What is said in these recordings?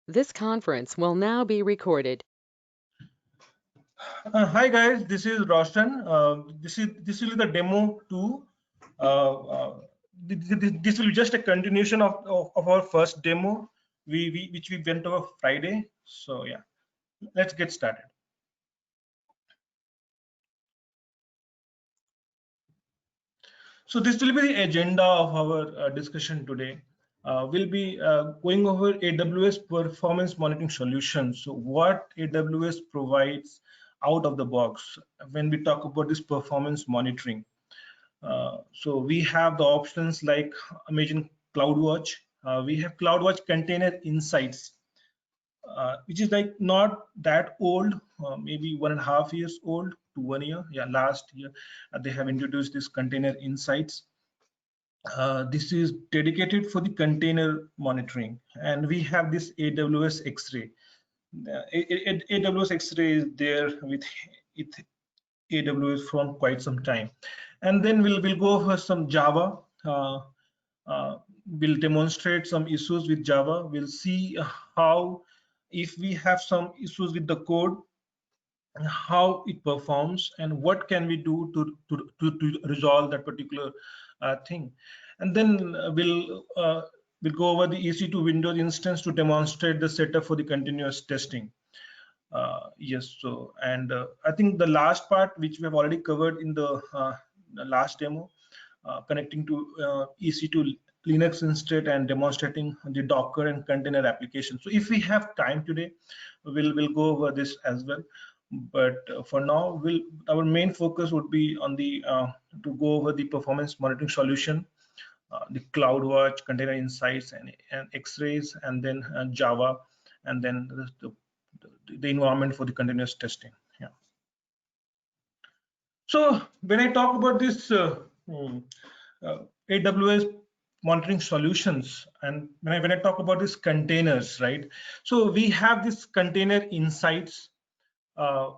This conference will now be recorded. Hi guys, this is Roshan. This will be the demo too. This will be just a continuation of our first demo, which we went over Friday. So yeah, let's get started. So this will be the agenda of our discussion today. We'll be going over AWS performance monitoring solutions. So what AWS provides out of the box when we talk about this performance monitoring. So we have the options like Amazon CloudWatch. We have CloudWatch Container Insights, which is like not that old, maybe 1.5 years old to 1 year. Yeah, last year they have introduced this Container Insights. This is dedicated for the container monitoring, and we have this AWS X-Ray. AWS X-Ray is there with AWS from quite some time, and then we'll go over some Java. We'll demonstrate some issues with Java. We'll see how, if we have some issues with the code, how it performs and what can we do to resolve that particular thing. And then we'll go over the EC2 Windows instance to demonstrate the setup for the continuous testing. Yes, so, and I think the last part, which we have already covered in the last demo, connecting to EC2 Linux instead and demonstrating the Docker and container application. So if we have time today, we'll go over this as well. But for now, our main focus would be on the to go over the performance monitoring solution, the CloudWatch, Container Insights, and X-rays, and then Java, and then the environment for the continuous testing. Yeah. So when I talk about this AWS monitoring solutions, and when I talk about these containers, right? So we have this Container Insights uh,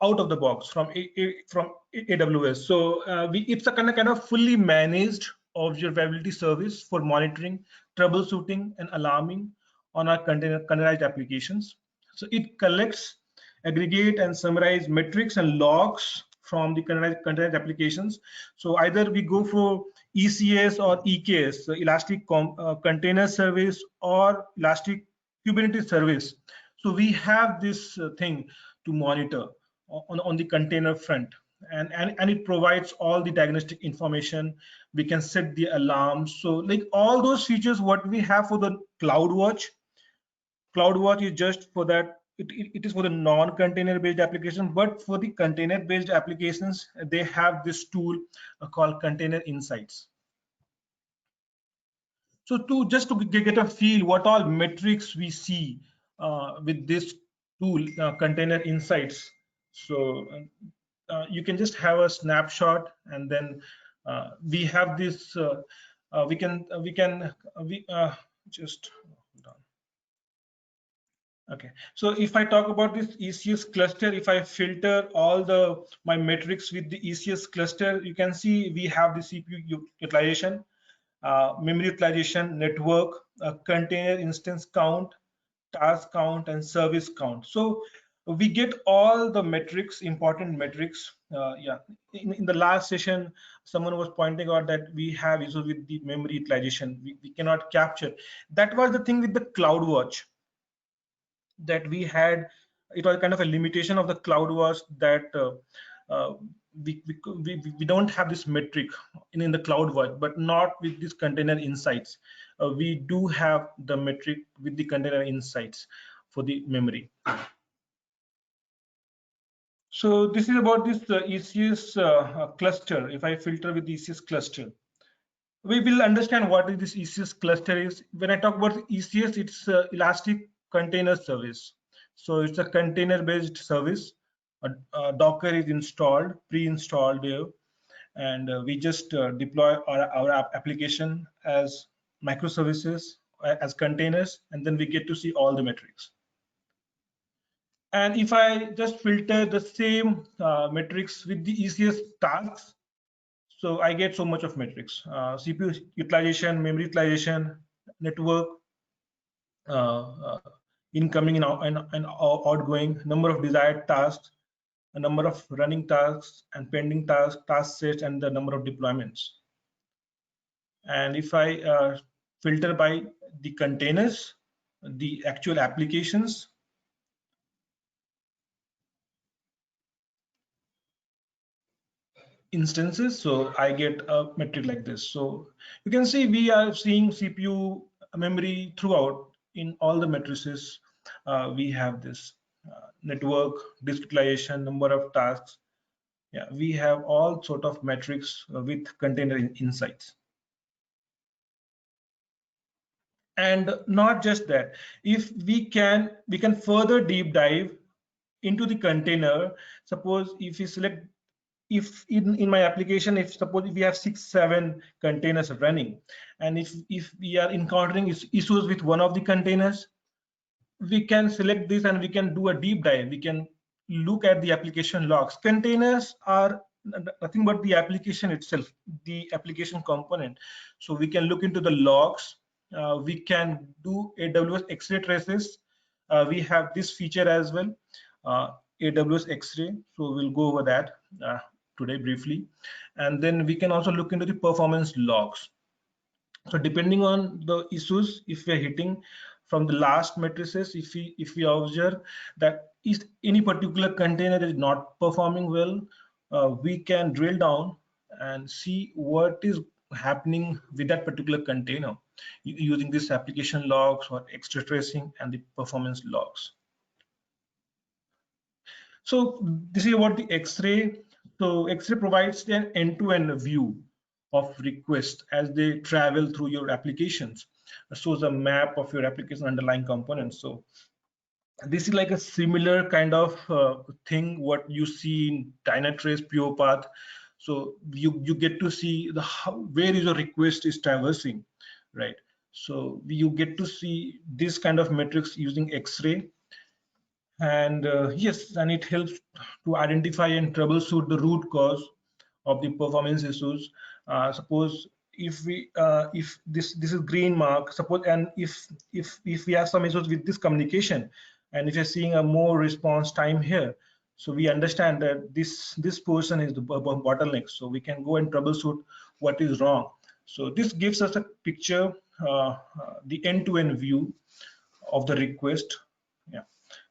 out of the box from AWS. So it's a kind of fully managed observability service for monitoring, troubleshooting, and alarming on our containerized applications. So it collects, aggregate, and summarize metrics and logs from the containerized applications. So either we go for ECS or EKS, so Elastic Container Service or Elastic Kubernetes Service. So we have this thing to monitor on the container front, and it provides all the diagnostic information. We can set the alarms. So like all those features what we have for the CloudWatch is just for that. It is for the non-container based application, but for the container based applications they have this tool called Container Insights. So to just to get a feel what all metrics we see with this tool, Container Insights. So you can just have a snapshot, and then we have this. We just hold on. Okay, so if I talk about this ECS cluster, if I filter all my metrics with the ECS cluster, you can see we have the CPU utilization, memory utilization, network, container instance count, task count, and service count. So we get all the metrics, important metrics. Yeah, in the last session, someone was pointing out that we have issues with the memory utilization. We cannot capture. That was the thing with the CloudWatch that we had. It was kind of a limitation of the CloudWatch that we don't have this metric in the CloudWatch, but not with these Container Insights. We do have the metric with the Container Insights for the memory. So this is about this ECS cluster. If I filter with ECS cluster, we will understand what is this ECS cluster is. When I talk about ECS, it's Elastic Container Service. So it's a container-based service. Docker is installed, pre-installed there, and we just deploy our application as microservices, as containers, and then we get to see all the metrics. And if I just filter the same metrics with the ECS tasks, so I get so much of metrics: CPU utilization, memory utilization, network, incoming and outgoing, number of desired tasks, a number of running tasks and pending tasks, task sets, and the number of deployments. And if I filter by the containers, the actual applications, instances, so I get a metric like this. So you can see we are seeing CPU memory throughout in all the matrices. We have this network, disk utilization, number of tasks. Yeah, we have all sort of metrics with container insights. And not just that, if we can further deep dive into the container. Suppose if we select, if in my application, if suppose if we have 6-7 containers running, and if we are encountering issues with one of the containers, we can select this and we can do a deep dive. We can look at the application logs. Containers are nothing but the application itself, the application component. So we can look into the logs. We can do AWS X-ray traces. We have this feature as well, AWS X-ray. So we'll go over that today briefly. And then we can also look into the performance logs. So depending on the issues, if we're hitting from the last matrices, if we observe that is any particular container is not performing well, we can drill down and see what is happening with that particular container using this application logs or extra tracing and the performance logs. So this is about the X-ray. So X-ray provides an end-to-end view of requests as they travel through your applications. Shows a map of your application underlying components. So this is like a similar kind of thing what you see in Dynatrace PurePath. So you get to see the where is your request is traversing, right? So you get to see this kind of metrics using X-ray. And yes, and it helps to identify and troubleshoot the root cause of the performance issues. Suppose if this is green mark, suppose, and if we have some issues with this communication, and if you're seeing a more response time here, so we understand that this person is the bottleneck, so we can go and troubleshoot what is wrong. So this gives us a picture, the end-to-end view of the request. Yeah.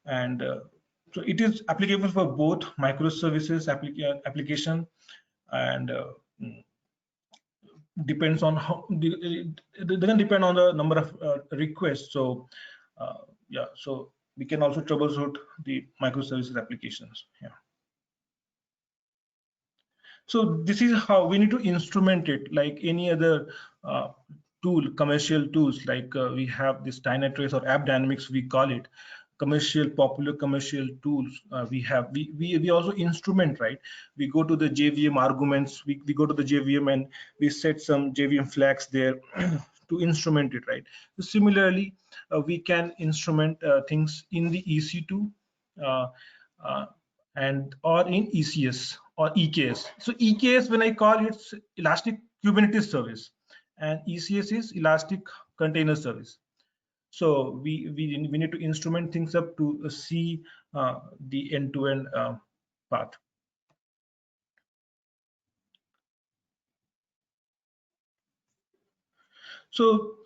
And so it is applicable for both microservices application, and depends on how it doesn't depend on the number of requests. So yeah, so we can also troubleshoot the microservices applications. Yeah. So this is how we need to instrument it like any other tool, commercial tools, like we have this Dynatrace or AppDynamics, we call it, popular commercial tools. We also instrument, right? We go to the JVM arguments, we go to the JVM and we set some JVM flags there to instrument it, right? So similarly, we can instrument things in the EC2 uh, uh, and or in ECS or EKS. So EKS, when I call it's Elastic Kubernetes Service, and ECS is Elastic Container Service. So we need to instrument things up to see the end-to-end path. So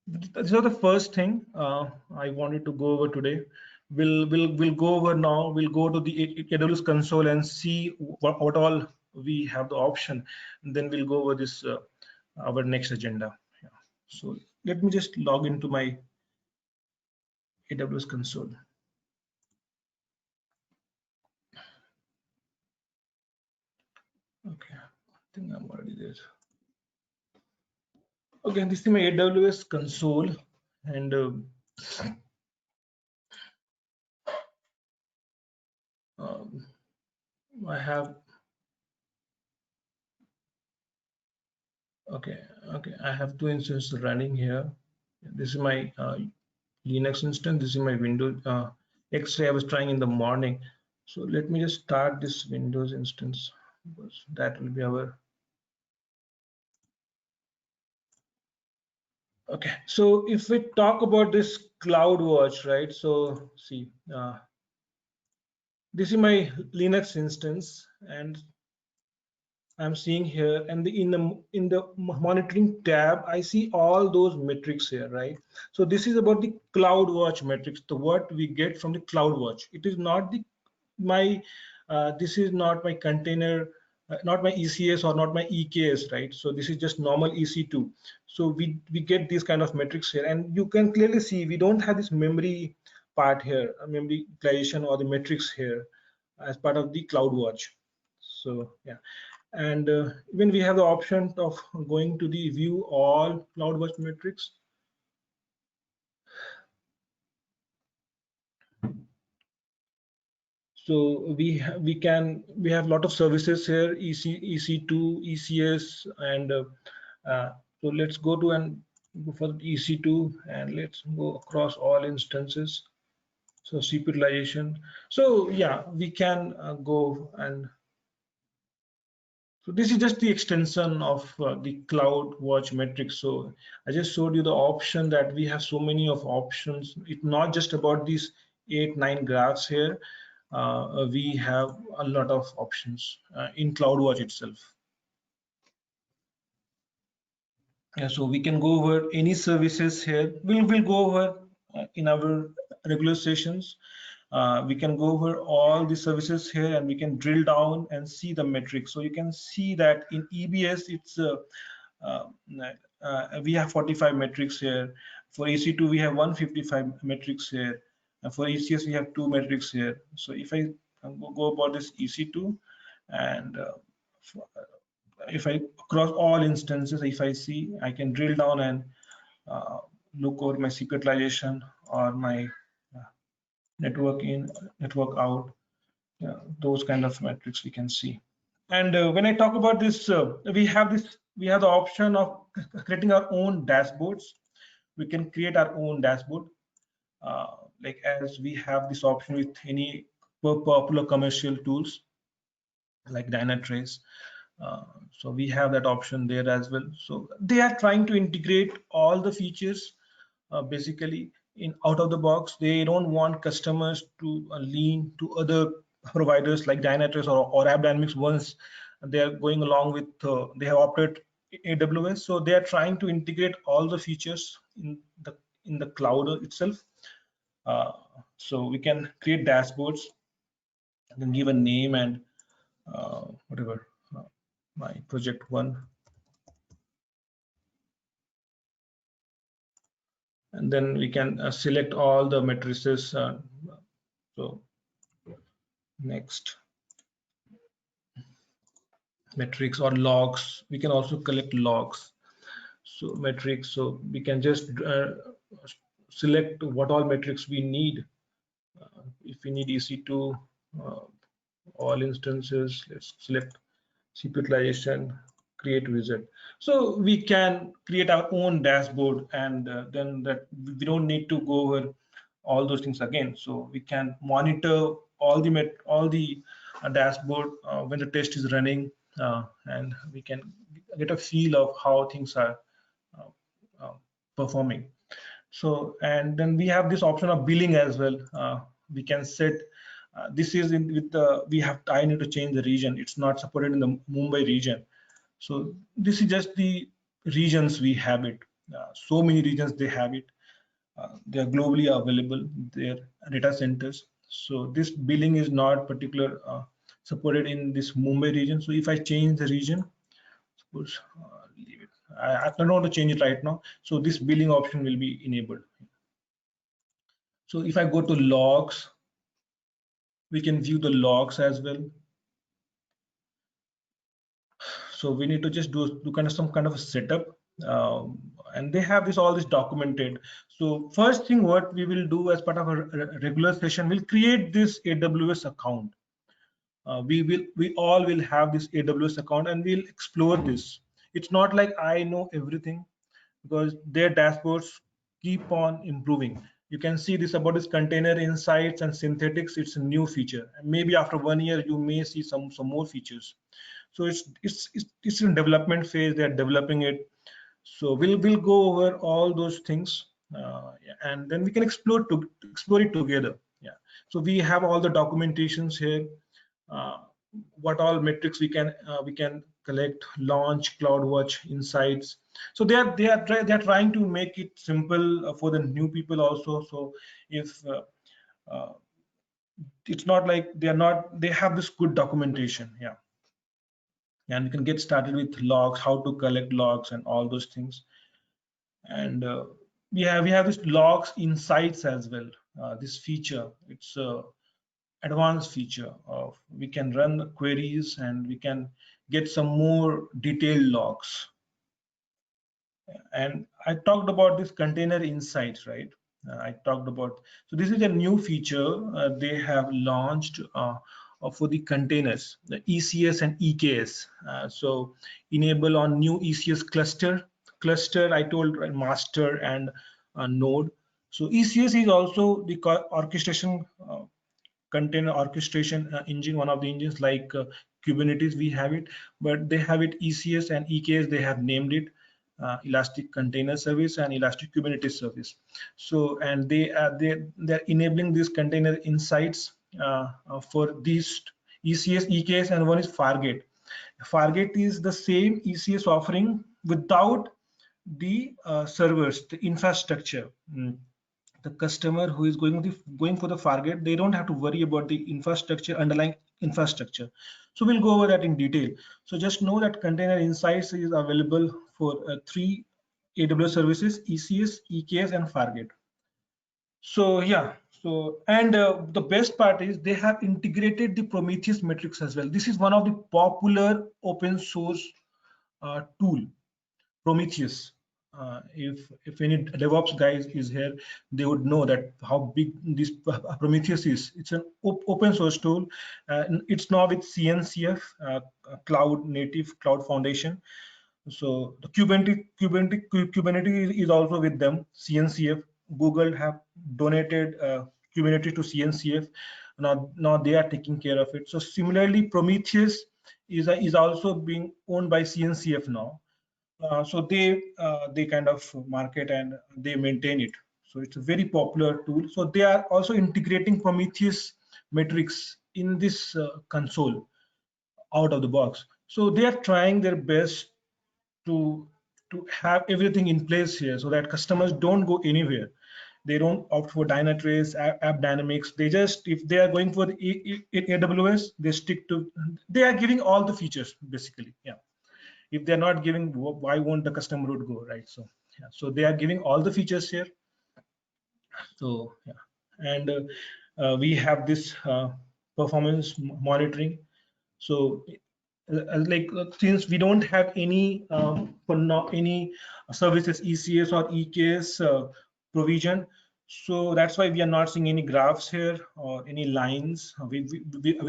this is the first thing I wanted to go over today. We'll go over now. We'll go to the AWS console and see what all we have the option. And then we'll go over this our next agenda. Yeah. So let me just log into my AWS console. Okay, I think I'm already there. Okay, this is my AWS console, and I have okay, I have two instances running here. This is my Linux instance. This is my Windows X-ray I was trying in the morning. So let me just start this Windows instance, because that will be our Okay, so if we talk about this CloudWatch, right? So see, this is my Linux instance, and I'm seeing here, and in the monitoring tab, I see all those metrics here, right? So this is about the CloudWatch metrics, the what we get from the CloudWatch. It is not the my this is not my container, not my ECS or not my EKS, right? So this is just normal EC2. So we get these kind of metrics here, and you can clearly see we don't have this memory part here, memory utilization or the metrics here as part of the CloudWatch. So yeah, and even we have the option of going to the view all CloudWatch metrics. So we have a lot of services here, EC2, ECS, and so let's go to and go for EC2, and let's go across all instances. So CPU utilization. So yeah, we can go and so this is just the extension of the CloudWatch metrics. So I just showed you the option that we have so many of options. It's not just about these 8, 9 graphs here. We have a lot of options in CloudWatch itself. Yeah, so we can go over any services here. We'll go over in our regular sessions. We can go over all the services here, and we can drill down and see the metrics. So you can see that in EBS, it's uh, we have 45 metrics here. For EC2, we have 155 metrics here. And for ECS, we have 2 metrics here. So if I go about this EC2, and if I across all instances, if I see, I can drill down and uh, look over my CPU utilization or my uh, network in, network out, those kind of metrics we can see. And when I talk about this, we have the option of creating our own dashboards. We can create our own dashboard, like as we have this option with any popular commercial tools like Dynatrace. So we have that option there as well. So they are trying to integrate all the features basically in out of the box. They don't want customers to lean to other providers like Dynatrace or AppDynamics once they are going along with they have opted AWS. So they are trying to integrate all the features in the cloud itself. Uh, so we can create dashboards, I can give a name and whatever, my project one, and then we can select all the matrices. So next, metrics or logs. We can also collect logs. So metrics. So we can just select what all metrics we need. If we need EC2, uh, all instances, let's select CPU utilization, create wizard. So we can create our own dashboard, and then that we don't need to go over all those things again. So we can monitor all the dashboard when the test is running, and we can get a feel of how things are uh, uh, performing. So, and then we have this option of billing as well. We can set this is in with the we have I need to change the region. It's not supported in the Mumbai region. So this is just the regions we have it. So many regions they have it. They are globally available. Their data centers. So this billing is not particular supported in this Mumbai region. So if I change the region, suppose leave it. I don't want to change it right now. So this billing option will be enabled. So if I go to logs, we can view the logs as well. So we need to just do kind of some kind of a setup, and they have this all this documented. So first thing what we will do as part of a regular session, we'll create this AWS account. We all will have this AWS account, and we'll explore this. It's not like I know everything, because their dashboards keep on improving. You can see this about this container insights and synthetics. It's a new feature, and maybe after 1 year you may see some more features. So it's in development phase. They're developing it. So we'll go over all those things, and then we can explore it together. Yeah. So we have all the documentations here. Uh, what all metrics we can collect, launch, CloudWatch insights. So they're trying to make it simple for the new people also. So if uh, it's not like they have this good documentation. Yeah. And we can get started with logs, how to collect logs and all those things. And we have this logs insights as well. This feature, it's a advanced feature of we can run queries and we can get some more detailed logs. And I talked about this container insights, right? I talked about, so this is a new feature they have launched for the containers, the ECS and EKS. So enable on new ECS cluster I told, right, master and node. So ECS is also the orchestration container orchestration engine, one of the engines like Kubernetes we have it, but they have it ECS and EKS, they have named it Elastic Container Service and Elastic Kubernetes Service. So and they're enabling these container insights for these ECS, EKS, and one is Fargate. Fargate is the same ECS offering without the servers, the infrastructure. The customer who is going for the Fargate, they don't have to worry about the infrastructure, underlying infrastructure. So we'll go over that in detail. So just know that Container Insights is available for 3 AWS services: ECS, EKS, and Fargate. So yeah, so and the best part is they have integrated the Prometheus metrics as well. This is one of the popular open source tool, Prometheus. If any DevOps guys is here, they would know that how big this Prometheus is. It's an open source tool. It's now with CNCF, Cloud Native Cloud Foundation. So the Kubernetes is also with them. CNCF, Google have donated Kubernetes to CNCF. Now they are taking care of it. So similarly, Prometheus is also being owned by CNCF now. So they kind of market and they maintain it. So it's a very popular tool. So they are also integrating Prometheus metrics in this console out of the box. So they are trying their best to have everything in place here so that customers don't go anywhere. They don't opt for Dynatrace, App Dynamics. They just, if they are going for the AWS, they stick to, they are giving all the features basically. Yeah. If they're not giving, why won't the customer would go, right? So yeah, so they are giving all the features here. So yeah, and we have this performance monitoring. So since we don't have any for now any services ECS or EKS provision, so that's why we are not seeing any graphs here or any lines. We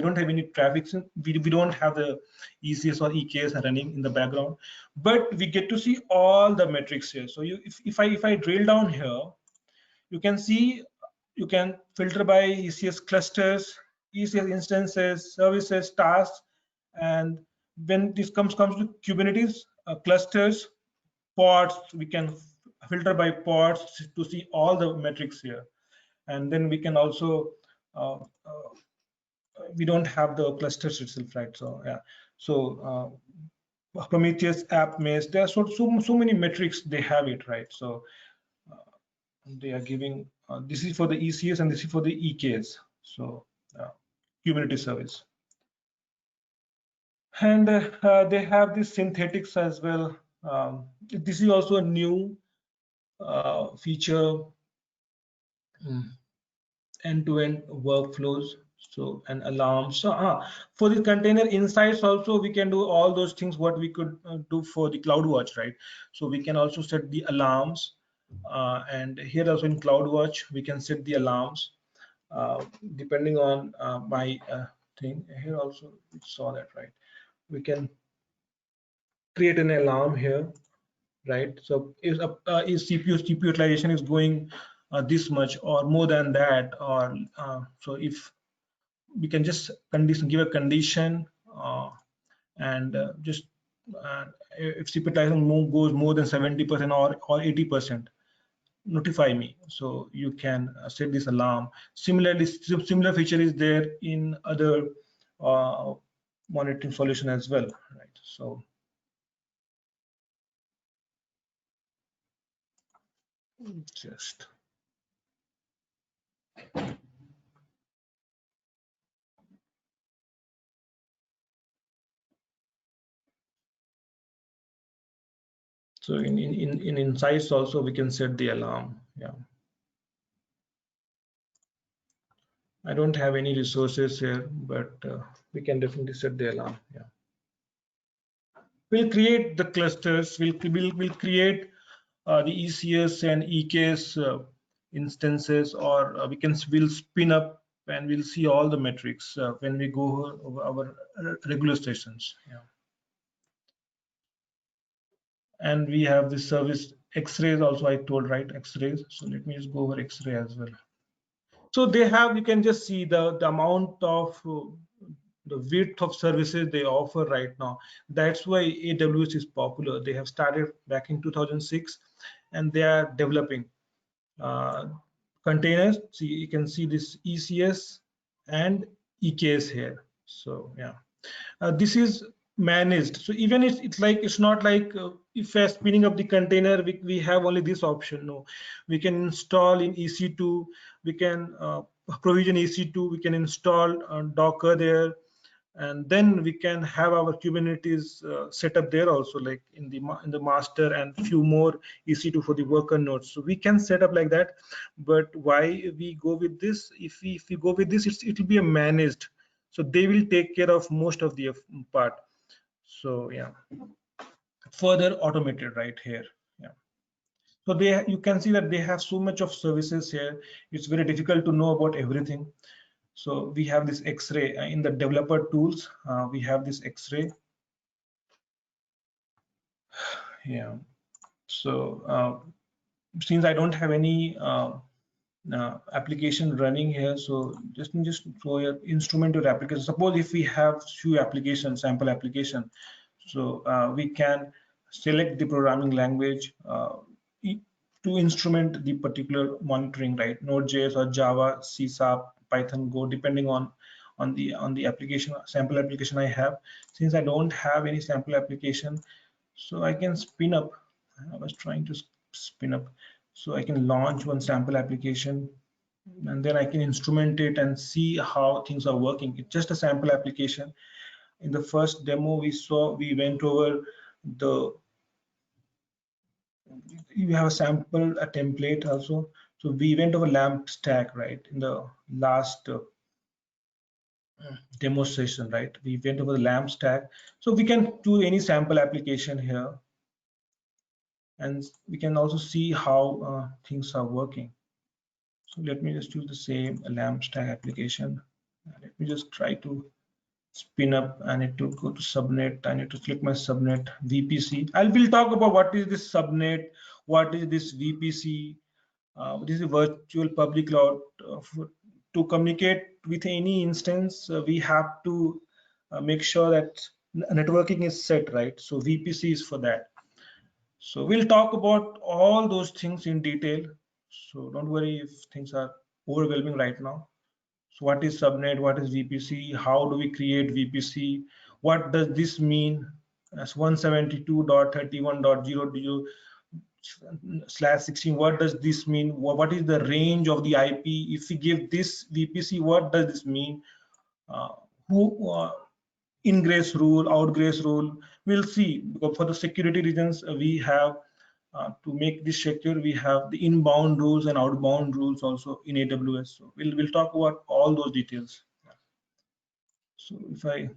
don't have any traffic. We don't have the ECS or EKS running in the background, but we get to see all the metrics here. So if I drill down here, you can see, you can filter by ECS clusters, ECS instances, services, tasks, and when this comes to Kubernetes clusters, pods, we can filter by pods to see all the metrics here. And then we can also we don't have the clusters itself, right? So yeah, so Prometheus, App Mesh, there are so many metrics they have it, right? So they are giving this is for the ECS and this is for the EKS. So Kubernetes service. And they have this synthetics as well. This is also a new feature, end-to-end workflows. So and alarms. So for the container insights also, we can do all those things what we could do for the CloudWatch, right? So we can also set the alarms, and here also in CloudWatch we can set the alarms depending on my thing. Here also we saw that, right? We can create an alarm here, right? So if CPU utilization is going this much or more than that, or so if we can just give a condition and just if CP utilization goes more than 70% or 80%, notify me, so you can set this alarm. Similarly, similar feature is there in other monitoring solution as well, right? So just so in insights also we can set the alarm. Yeah, I don't have any resources here, but we can definitely set the alarm. Yeah, we'll create the clusters. We'll create the ECS and EKS instances, or we'll spin up and we'll see all the metrics when we go over our regular stations. Yeah. And we have the service X-rays also, I told, right? X-rays. So let me just go over X-ray as well. So they have, you can just see the amount of the width of services they offer right now. That's why AWS is popular. They have started back in 2006 and they are developing uh, containers. See, you can see this ECS and EKS here. So yeah, this is managed. So even it's like, it's not like if we're spinning up the container, we have only this option. No, we can install in EC2, we can provision EC2, we can install Docker there, and then we can have our Kubernetes set up there also, like in the master, and few more EC2 for the worker nodes. So we can set up like that. But why we go with this? If we go with this, it will be a managed. So they will take care of most of the part. So yeah, further automated right here. Yeah. So you can see that they have so much of services here. It's very difficult to know about everything. So we have this X-ray in the developer tools. We have this X-ray. Yeah. So since I don't have any application running here, so just throw your instrument or application. Suppose if we have few applications, sample application, so we can select the programming language to instrument the particular monitoring, right? Node.js or Java, C#, Python, Go, depending on the application, sample application I have. Since I don't have any sample application, so I can spin up. I was trying to spin up, so I can launch one sample application, and then I can instrument it and see how things are working. It's just a sample application. In the first demo we went over the, you have a sample, a template also. So we went over LAMP stack, right? In the last demonstration, right? We went over the LAMP stack. So we can do any sample application here, and we can also see how things are working. So let me just use the same LAMP stack application. Let me just try to spin up. I need to go to subnet. I need to click my subnet VPC. We'll talk about what is this subnet, what is this VPC. This is a virtual public cloud. To communicate with any instance, we have to make sure that networking is set, right? So VPC is for that. So we'll talk about all those things in detail. So don't worry if things are overwhelming right now. So what is subnet? What is VPC? How do we create VPC? What does this mean? As 172.31.0/16, what does this mean? What is the range of the IP? If we give this VPC, what does this mean? Who ingress rule, outgress rule? We'll see. Because for the security reasons, we have to make this secure, we have the inbound rules and outbound rules also in AWS. So we'll talk about all those details. So if I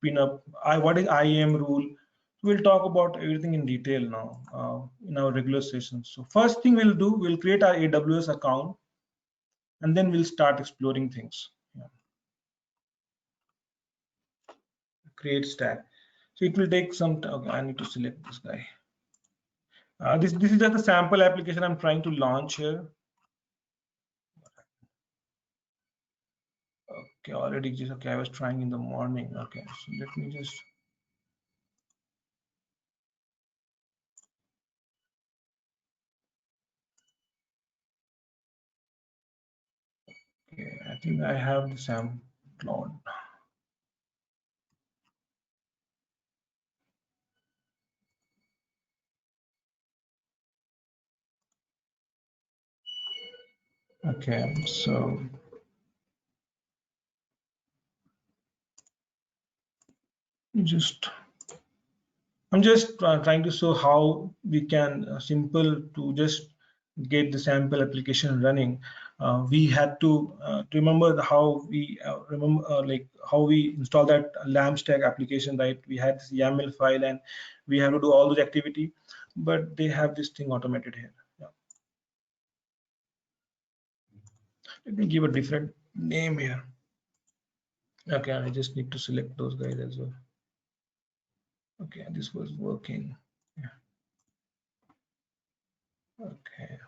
pin up, what is IAM rule? We'll talk about everything in detail now in our regular sessions. So first thing we'll do, we'll create our AWS account, and then we'll start exploring things. Yeah. Create stack. So it will take some time. Okay, I need to select this guy. This is just a sample application I'm trying to launch here. Okay, already just okay. I was trying in the morning. Okay, so let me just Okay, I think I have the SAM Cloud. Okay, so I'm just trying to show how we can simple to just get the sample application running. We had to remember how we remember like how we install that LAMP stack application, right? We had this YAML file and we have to do all those activity, but they have this thing automated here. Yeah. Let me give a different name here. Okay, I just need to select those guys as well. Okay, this was working. Yeah. Okay.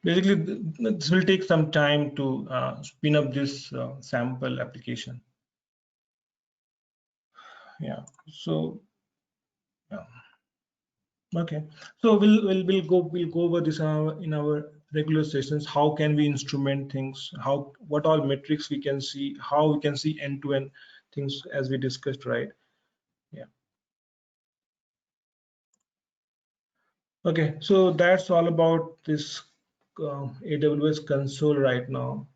Basically, this will take some time to spin up this sample application. Yeah. So, yeah. Okay. So we'll go over this in our regular sessions. How can we instrument things? What all metrics we can see? How we can see end-to-end things as we discussed, right? Yeah. Okay. So that's all about this AWS console right now.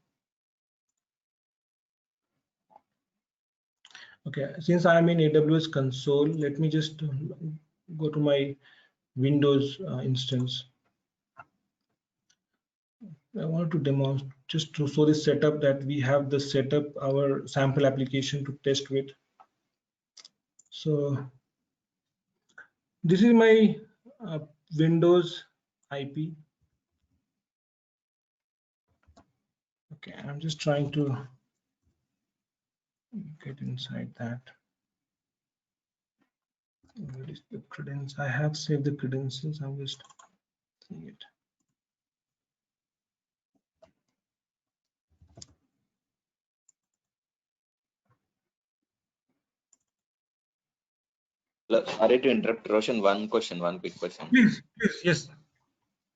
Okay, since I'm in AWS console, let me just go to my Windows instance. I want to demo just to show the setup that we have the setup our sample application to test with. So this is my Windows IP. Okay, I'm just trying to get inside that. Where is the credentials? I have saved the credentials. I'm just seeing it. Sorry to interrupt, Roshan. One quick question. Please, yes.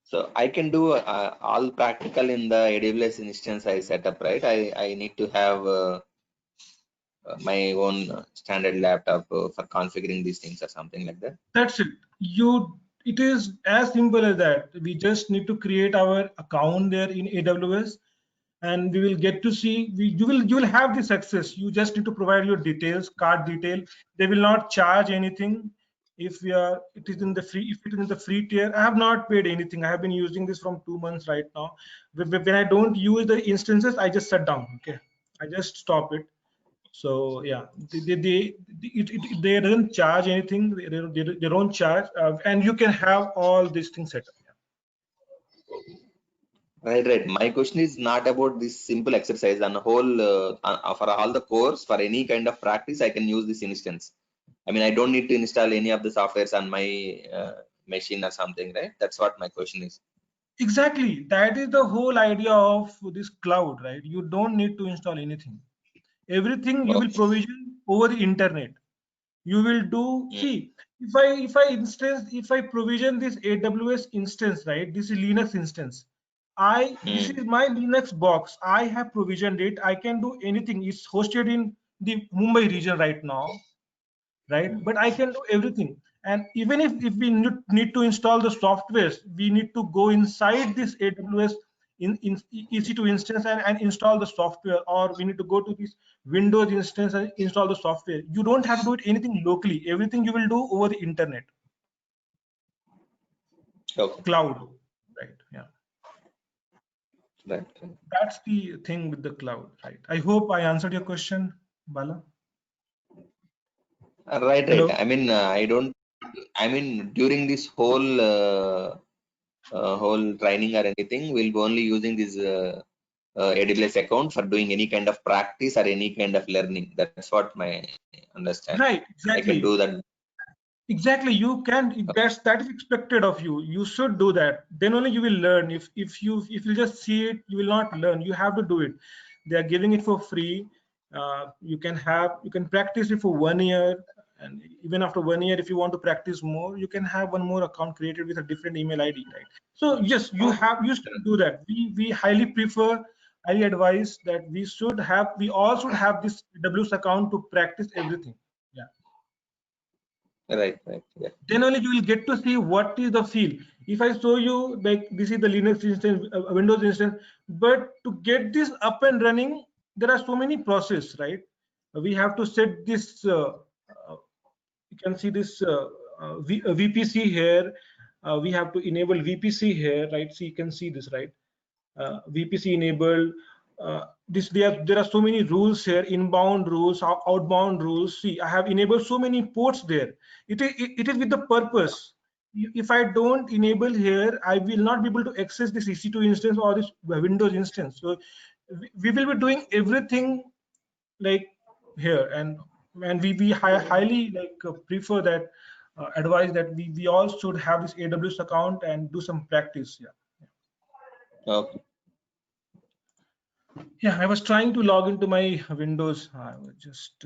So I can do all practical in the AWS instance I set up, right? I need to have my own standard laptop for configuring these things or something like that. That's it. It is as simple as that. We just need to create our account there in AWS, and we will get to see. You will have this access. You just need to provide your details, card detail. They will not charge anything if it is in the free. If it is in the free tier, I have not paid anything. I have been using this from 2 months right now. When I don't use the instances, I just shut down. Okay, I just stop it. So yeah, they don't charge anything. They don't charge, and you can have all these things set up. Right. My question is not about this simple exercise. On whole, for all the course, for any kind of practice, I can use this instance. I mean, I don't need to install any of the softwares on my machine or something, right? That's what my question is. Exactly, that is the whole idea of this cloud, right? You don't need to install anything. Everything you will provision over the internet. You will do. See, if I provision this AWS instance, right? This is Linux instance. This is my Linux box. I have provisioned it. I can do anything. It's hosted in the Mumbai region right now, right? But I can do everything. And even if we need to install the softwares, we need to go inside this AWS in EC2 instance and install the software, or we need to go to this Windows instance and install the software. You don't have to do it anything locally. Everything you will do over the internet. Okay. Cloud, right? Yeah. Right. That's the thing with the cloud, right? I hope I answered your question, Bala. Right. Hello? I mean, during this whole training or anything, we'll be only using this AWS account for doing any kind of practice or any kind of learning. That's what my understanding. Right, exactly. I can do that. Exactly, you can. That is expected of you. You should do that. Then only you will learn. If you just see it, you will not learn. You have to do it. They are giving it for free. You can practice it for 1 year, and even after 1 year, if you want to practice more, you can have one more account created with a different email ID, right? So yes, you should do that. We highly prefer, highly advise that we all should have this AWS account to practice everything. Yeah. Right, right. Yeah. Then only you will get to see what is the feel. If I show you like this is the Linux instance, Windows instance, but to get this up and running, there are so many process, right? We have to set this. You can see this VPC here. We have to enable VPC here, right? So you can see this, right? VPC enabled. There are so many rules here, inbound rules, outbound rules. See, I have enabled so many ports there. It is with the purpose. If I don't enable here, I will not be able to access this EC2 instance or this Windows instance. So we will be doing everything like here, and we highly like prefer that, advise that we all should have this AWS account and do some practice. Yeah. Okay. Yeah, I was trying to log into my Windows. I was just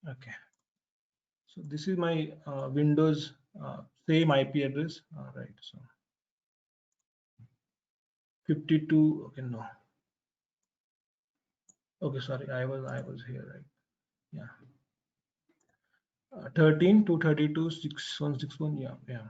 okay. So this is my Windows same IP address. Right. So 52. Okay, no. Okay, sorry. I was here, right? Yeah. 13 232 6161. Yeah, yeah.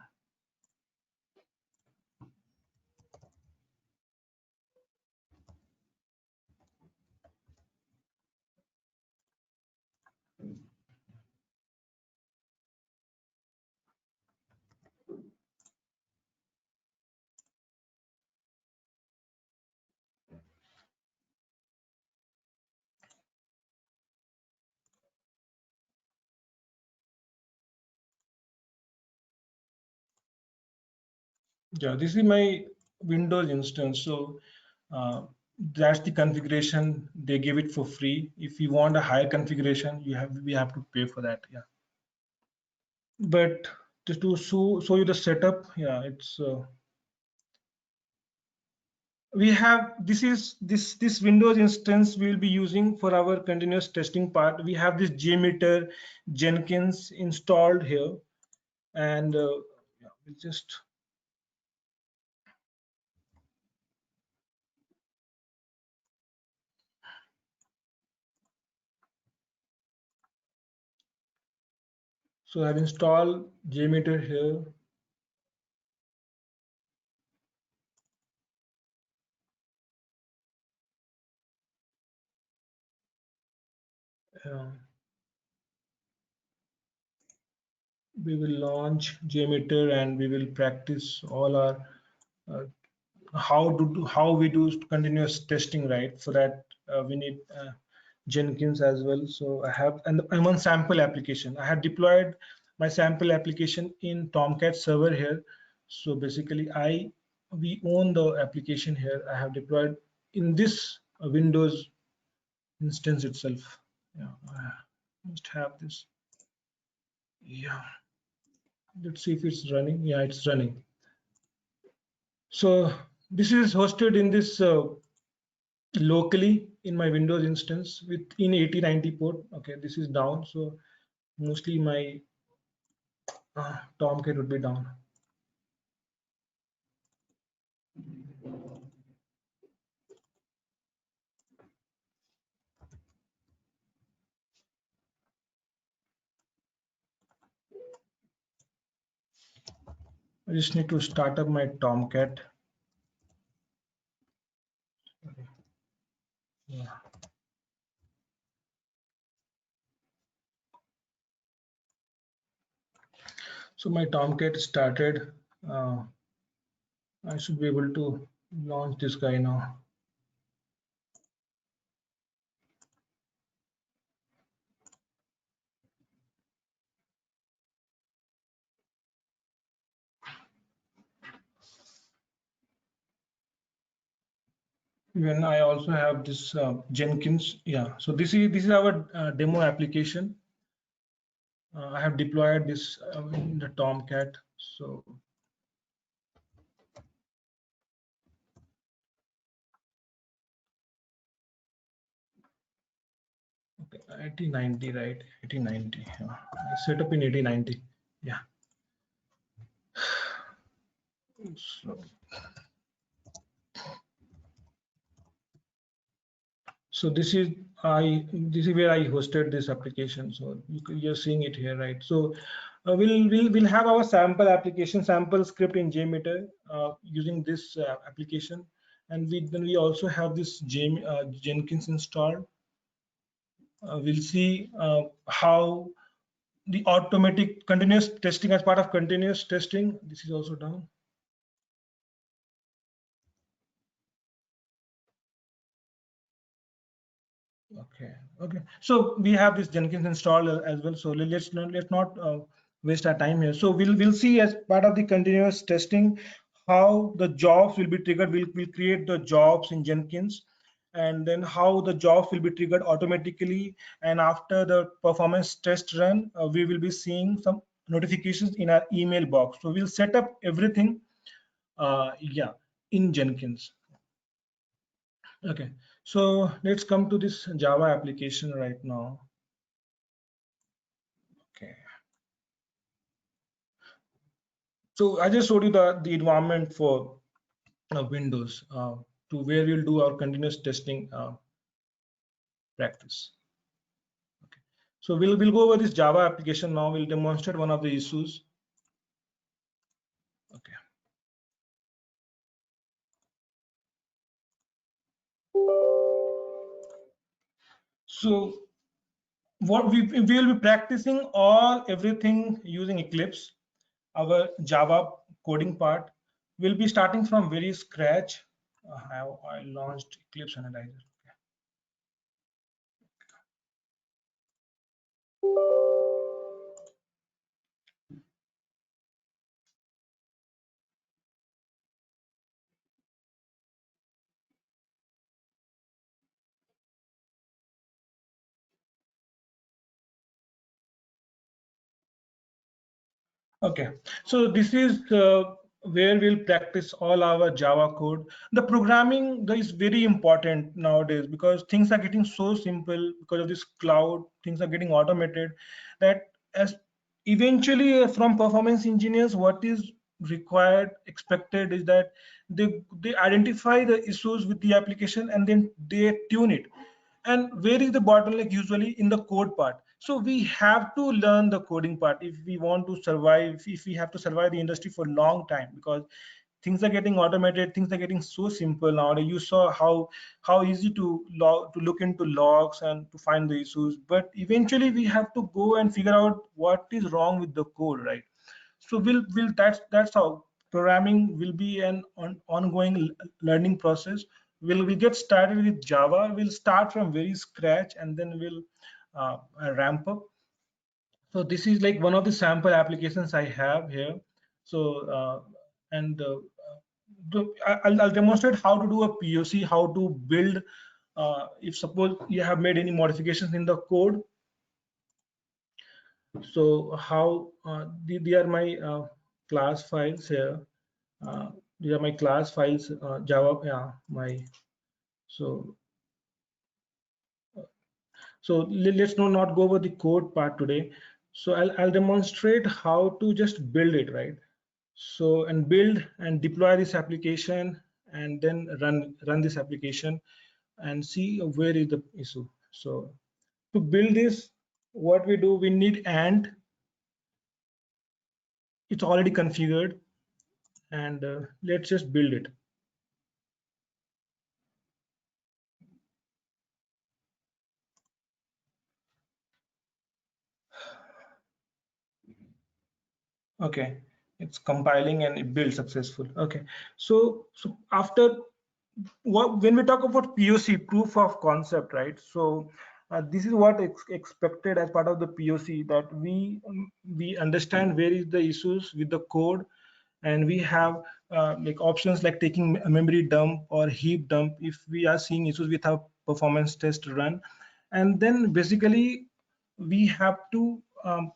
Yeah, this is my Windows instance. So uh, that's the configuration. They give it for free. If you want a higher configuration, we have to pay for that. Yeah. But just to show you the setup, yeah, it's we have this Windows instance we will be using for our continuous testing part. We have this JMeter Jenkins installed here, and yeah, we'll just so I've installed JMeter here. We will launch JMeter and we will practice all our uh, how we do continuous testing, right? For that we need Jenkins as well. So and I'm on sample application. I have deployed my sample application in Tomcat server here. So basically we own the application here. I have deployed in this Windows instance itself. Yeah, I must have this. Yeah, let's see if it's running. Yeah, it's running. So this is hosted in this locally in my Windows instance with in 8090 port. Okay, this is down. So mostly my Tomcat would be down. I just need to start up my Tomcat. Yeah. So my Tomcat started. I should be able to launch this guy now. Even I also have this Jenkins. Yeah. So this is our demo application. I have deployed this in the Tomcat. So okay, 8090, right? 8090. Set up in 8090. Yeah. So this is where I hosted this application. So you're seeing it here, right? So we'll have our sample application, sample script in JMeter using this application, and then we also have this Jenkins installed. We'll see how the automatic continuous testing as part of continuous testing. This is also done. Okay, so we have this Jenkins installed as well, so let's not waste our time here. So we'll see as part of the continuous testing how the jobs will be triggered. We'll create the jobs in Jenkins, and then how the jobs will be triggered automatically, and after the performance test run we will be seeing some notifications in our email box. So we'll set up everything yeah, in Jenkins. Okay, so let's come to this Java application right now. Okay. So I just showed you the environment for Windows to where we'll do our continuous testing practice. Okay. So we'll go over this Java application now. We'll demonstrate one of the issues. Okay. So what we will be practicing everything using Eclipse. Our Java coding part will be starting from very scratch. I launched Eclipse Analyzer. Okay, so this is where we'll practice all our Java code. The programming is very important nowadays because things are getting so simple because of this cloud. Things are getting automated that as eventually from performance engineers, what is required, expected is that they identify the issues with the application and then they tune it. And where is the bottleneck? Usually in the code part. So we have to learn the coding part if we want to survive, if we have to survive the industry for a long time, because things are getting automated, things are getting so simple now. You saw how easy to look into logs and to find the issues, but eventually we have to go and figure out what is wrong with the code, right? So that's how programming will be an ongoing learning process. We get started with Java. We'll start from very scratch and then we'll ramp up. So this is like one of the sample applications I have here. So and I'll demonstrate how to do a POC, how to build if suppose you have made any modifications in the code. So how these are my class files here. These are my class files, Java. Yeah, so let's not go over the code part today. So I'll demonstrate how to just build it, right? So and build and deploy this application and then run this application and see where is the issue. So to build this, what we do, we need and it's already configured, and let's just build it. Okay, it's compiling and it builds successful. Okay, so after when we talk about POC, proof of concept, right? So this is what expected as part of the POC, that we understand where is the issues with the code, and we have like options like taking a memory dump or heap dump if we are seeing issues with our performance test run. And then basically we have to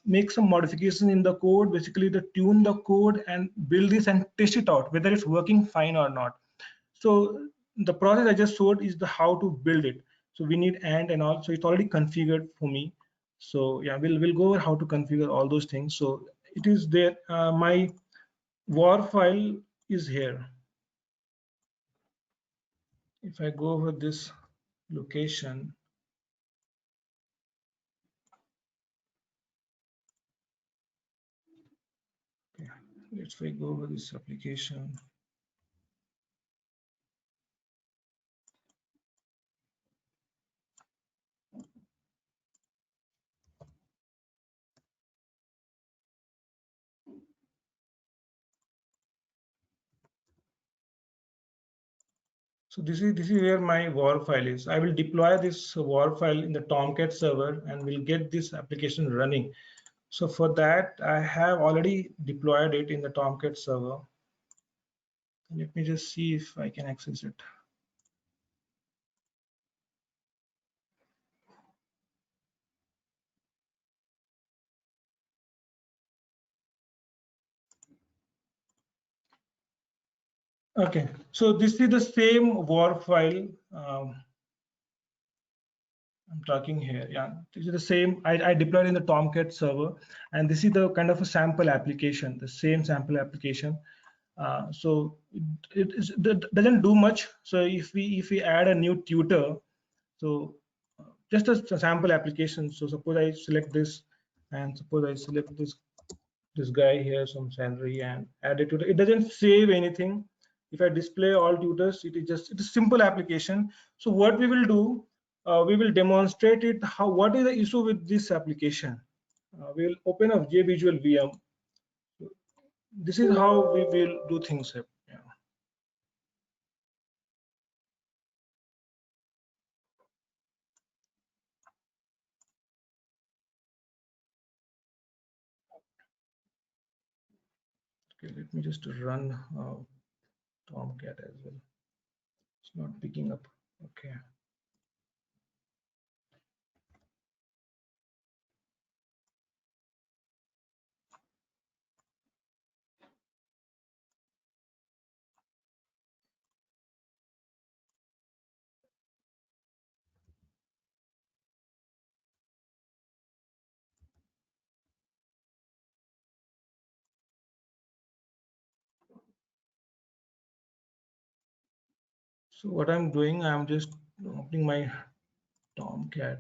make some modification in the code, basically to tune the code and build this and test it out whether it's working fine or not. So the process I just showed is the how to build it. So we need and all, so it's already configured for me. So yeah, we'll go over how to configure all those things. So it is there. My war file is here. If I go over this location, okay, let's say go over this application. So this is where my war file is. I will deploy this war file in the Tomcat server and we'll get this application running. So for that, I have already deployed it in the Tomcat server. Let me just see if I can access it. Okay, so this is the same war file. I'm talking here. Yeah, this is the same. I deployed in the Tomcat server, and this is the kind of a sample application, the same sample application. So it doesn't do much. So if we add a new tutor, so just a sample application. So suppose I select this, and suppose I select this guy here, some salary, and add it to it doesn't save anything. If I display all tutors, it is just, it's a simple application. So what we will do, we will demonstrate it, how, what is the issue with this application. We will open up JVisual VM. This is how we will do things here. Yeah. Okay, let me just run Tomcat as well. It's not picking up. Okay. So what I'm doing, I'm just opening my Tomcat.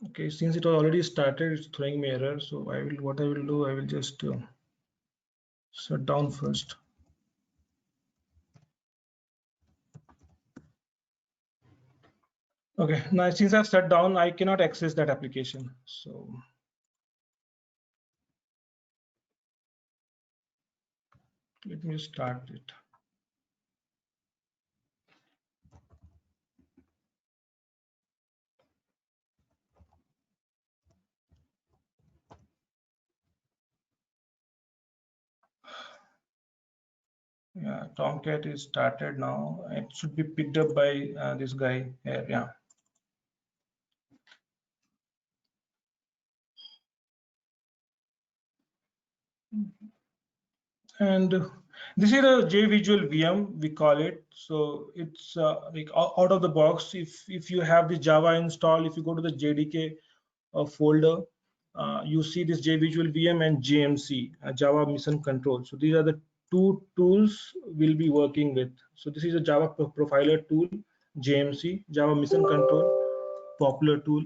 Okay, since it was already started, it's throwing me error. So what I will do, I will just shut down first. Okay, now since I've shut down, I cannot access that application. So let me start it. Yeah, Tomcat is started now. It should be picked up by this guy here. Yeah. And this is a JVisual VM, we call it. So it's like out of the box. If you have the Java installed, if you go to the JDK folder, you see this JVisual VM and JMC, Java Mission Control. So these are the two tools we'll be working with. So this is a Java Profiler tool, JMC, Java Mission Control, popular tool,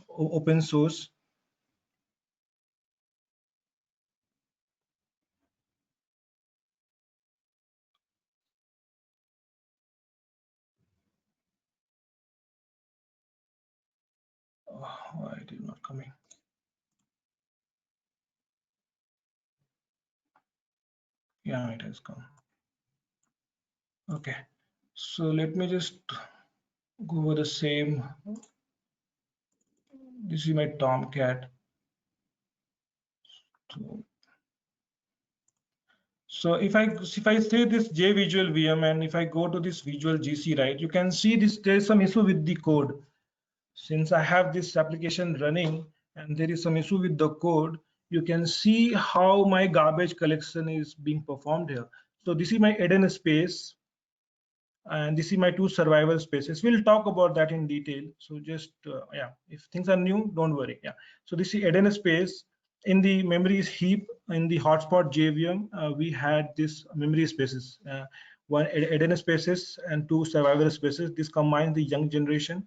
open source. Why it is not coming? Yeah, it has come. Okay, so let me just go over the same. This is my Tomcat. So if I say this JVisual VM and if I go to this Visual GC, right, you can see this there is some issue with the code. Since I have this application running and there is some issue with the code, you can see how my garbage collection is being performed here. So this is my Eden space and this is my two survival spaces. We'll talk about that in detail. So just yeah, if things are new, don't worry. Yeah, so this is Eden space. In the memories heap in the hotspot JVM, we had this memory spaces, one Eden spaces and two survival spaces. This combines the young generation,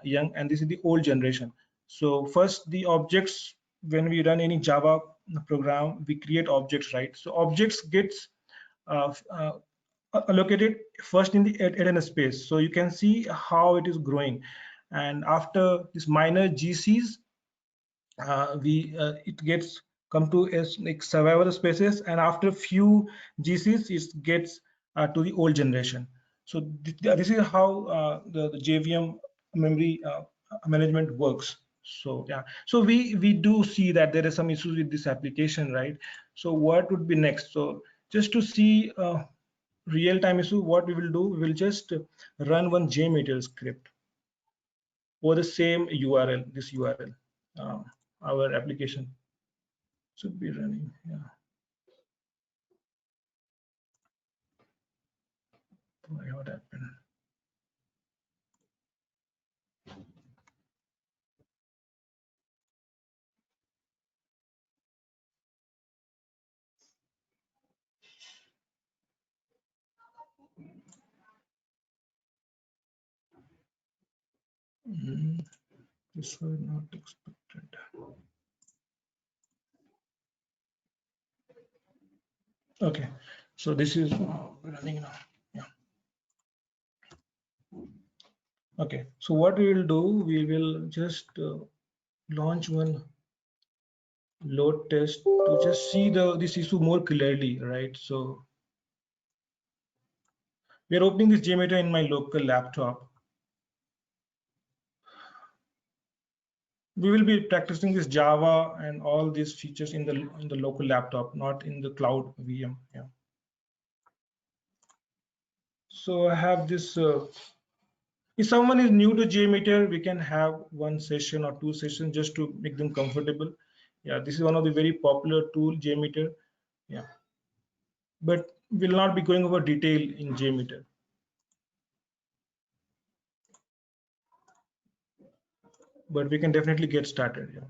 young, and this is the old generation. So first the objects, when we run any Java program, we create objects, right? So objects gets uh, uh, allocated first in the Eden space. So you can see how it is growing. And after this minor GCs, it gets come to as like survival spaces, and after few GCs it gets to the old generation. So this is how the JVM memory management works. So yeah, so we do see that there is some issues with this application, right? So what would be next? So just to see real-time issue, what we will do, we will just run one JMeter script over the same URL, this URL. Our application should be running. Yeah. Why, what happened? This was not expected. Okay, so this is running now. Yeah. Okay, so what we will do, we will just launch one load test to just see this issue more clearly, right? So we are opening this JMeter in my local laptop. We will be practicing this Java and all these features in the local laptop, not in the cloud VM. Yeah. So I have this. If someone is new to JMeter, we can have one session or two sessions just to make them comfortable. Yeah, this is one of the very popular tool, JMeter. Yeah, but we'll not be going over detail in JMeter. But we can definitely get started. Yeah.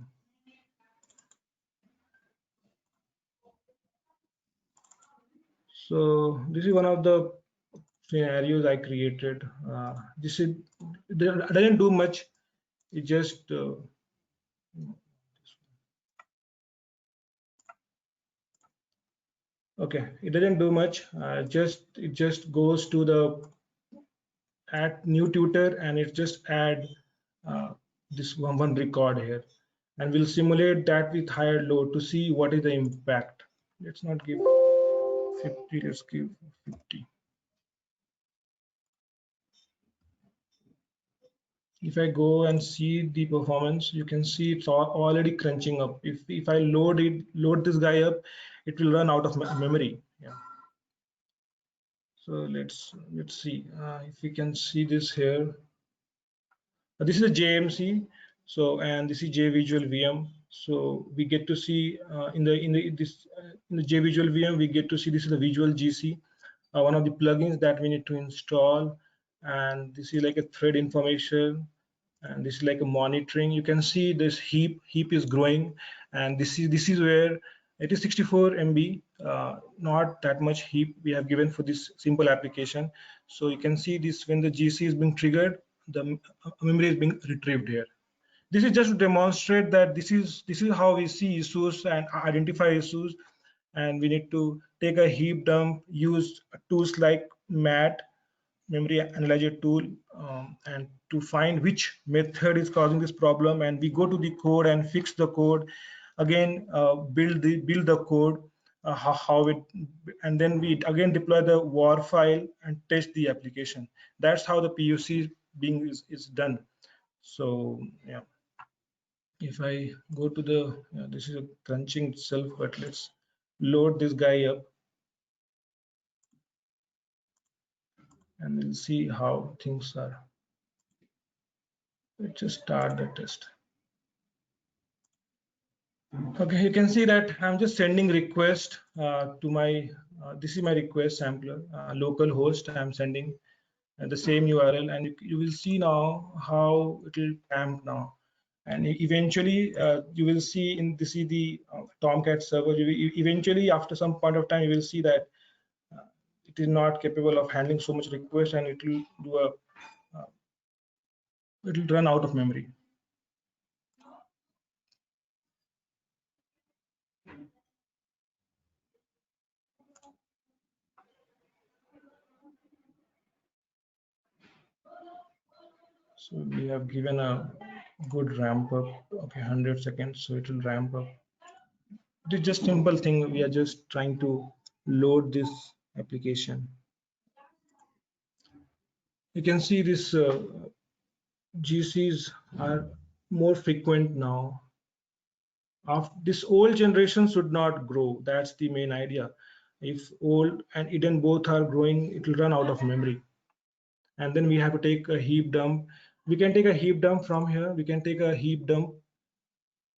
So this is one of the scenarios I created. This is doesn't do much. It just okay. It doesn't do much. It just goes to the add new tutor and it just add this one record here, and we'll simulate that with higher load to see what is the impact. Let's not give 50. Let's give 50. If I go and see the performance, you can see it's already crunching up. If I load this guy up, it will run out of memory. Yeah. So let's see if we can see this here. This is a JMC. So and this is JVisual VM. So we get to see in the JVisual VM, we get to see this is the Visual GC, one of the plugins that we need to install. And this is like a thread information, and this is like a monitoring. You can see this heap is growing, and this is where it is 64 MB, not that much heap we have given for this simple application. So you can see this when the GC is being triggered, the memory is being retrieved here. This is just to demonstrate that this is how we see issues and identify issues, and we need to take a heap dump, use tools like MAT, memory analyzer tool, and to find which method is causing this problem, and we go to the code and fix the code again, build the code, how it, and then we again deploy the war file and test the application. That's how the POC being is done. So yeah, if I go to the this is a crunching itself, but let's load this guy up and we'll see how things are. Let's just start the test. Okay, you can see that I'm just sending request to my this is my request sampler local host. I'm sending the same URL, and you will see now how it will ramp now. And eventually you will see in this is the Tomcat server. Eventually after some point of time you will see that it is not capable of handling so much request, and it will do a it will run out of memory. So we have given a good ramp up. Okay, 100 seconds, so it will ramp up. It is just simple thing. We are just trying to load this application. You can see this GCs are more frequent now. This old generation should not grow. That's the main idea. If old and Eden both are growing, it will run out of memory. And then we have to take a heap dump. We can take a heap dump from here. We can take a heap dump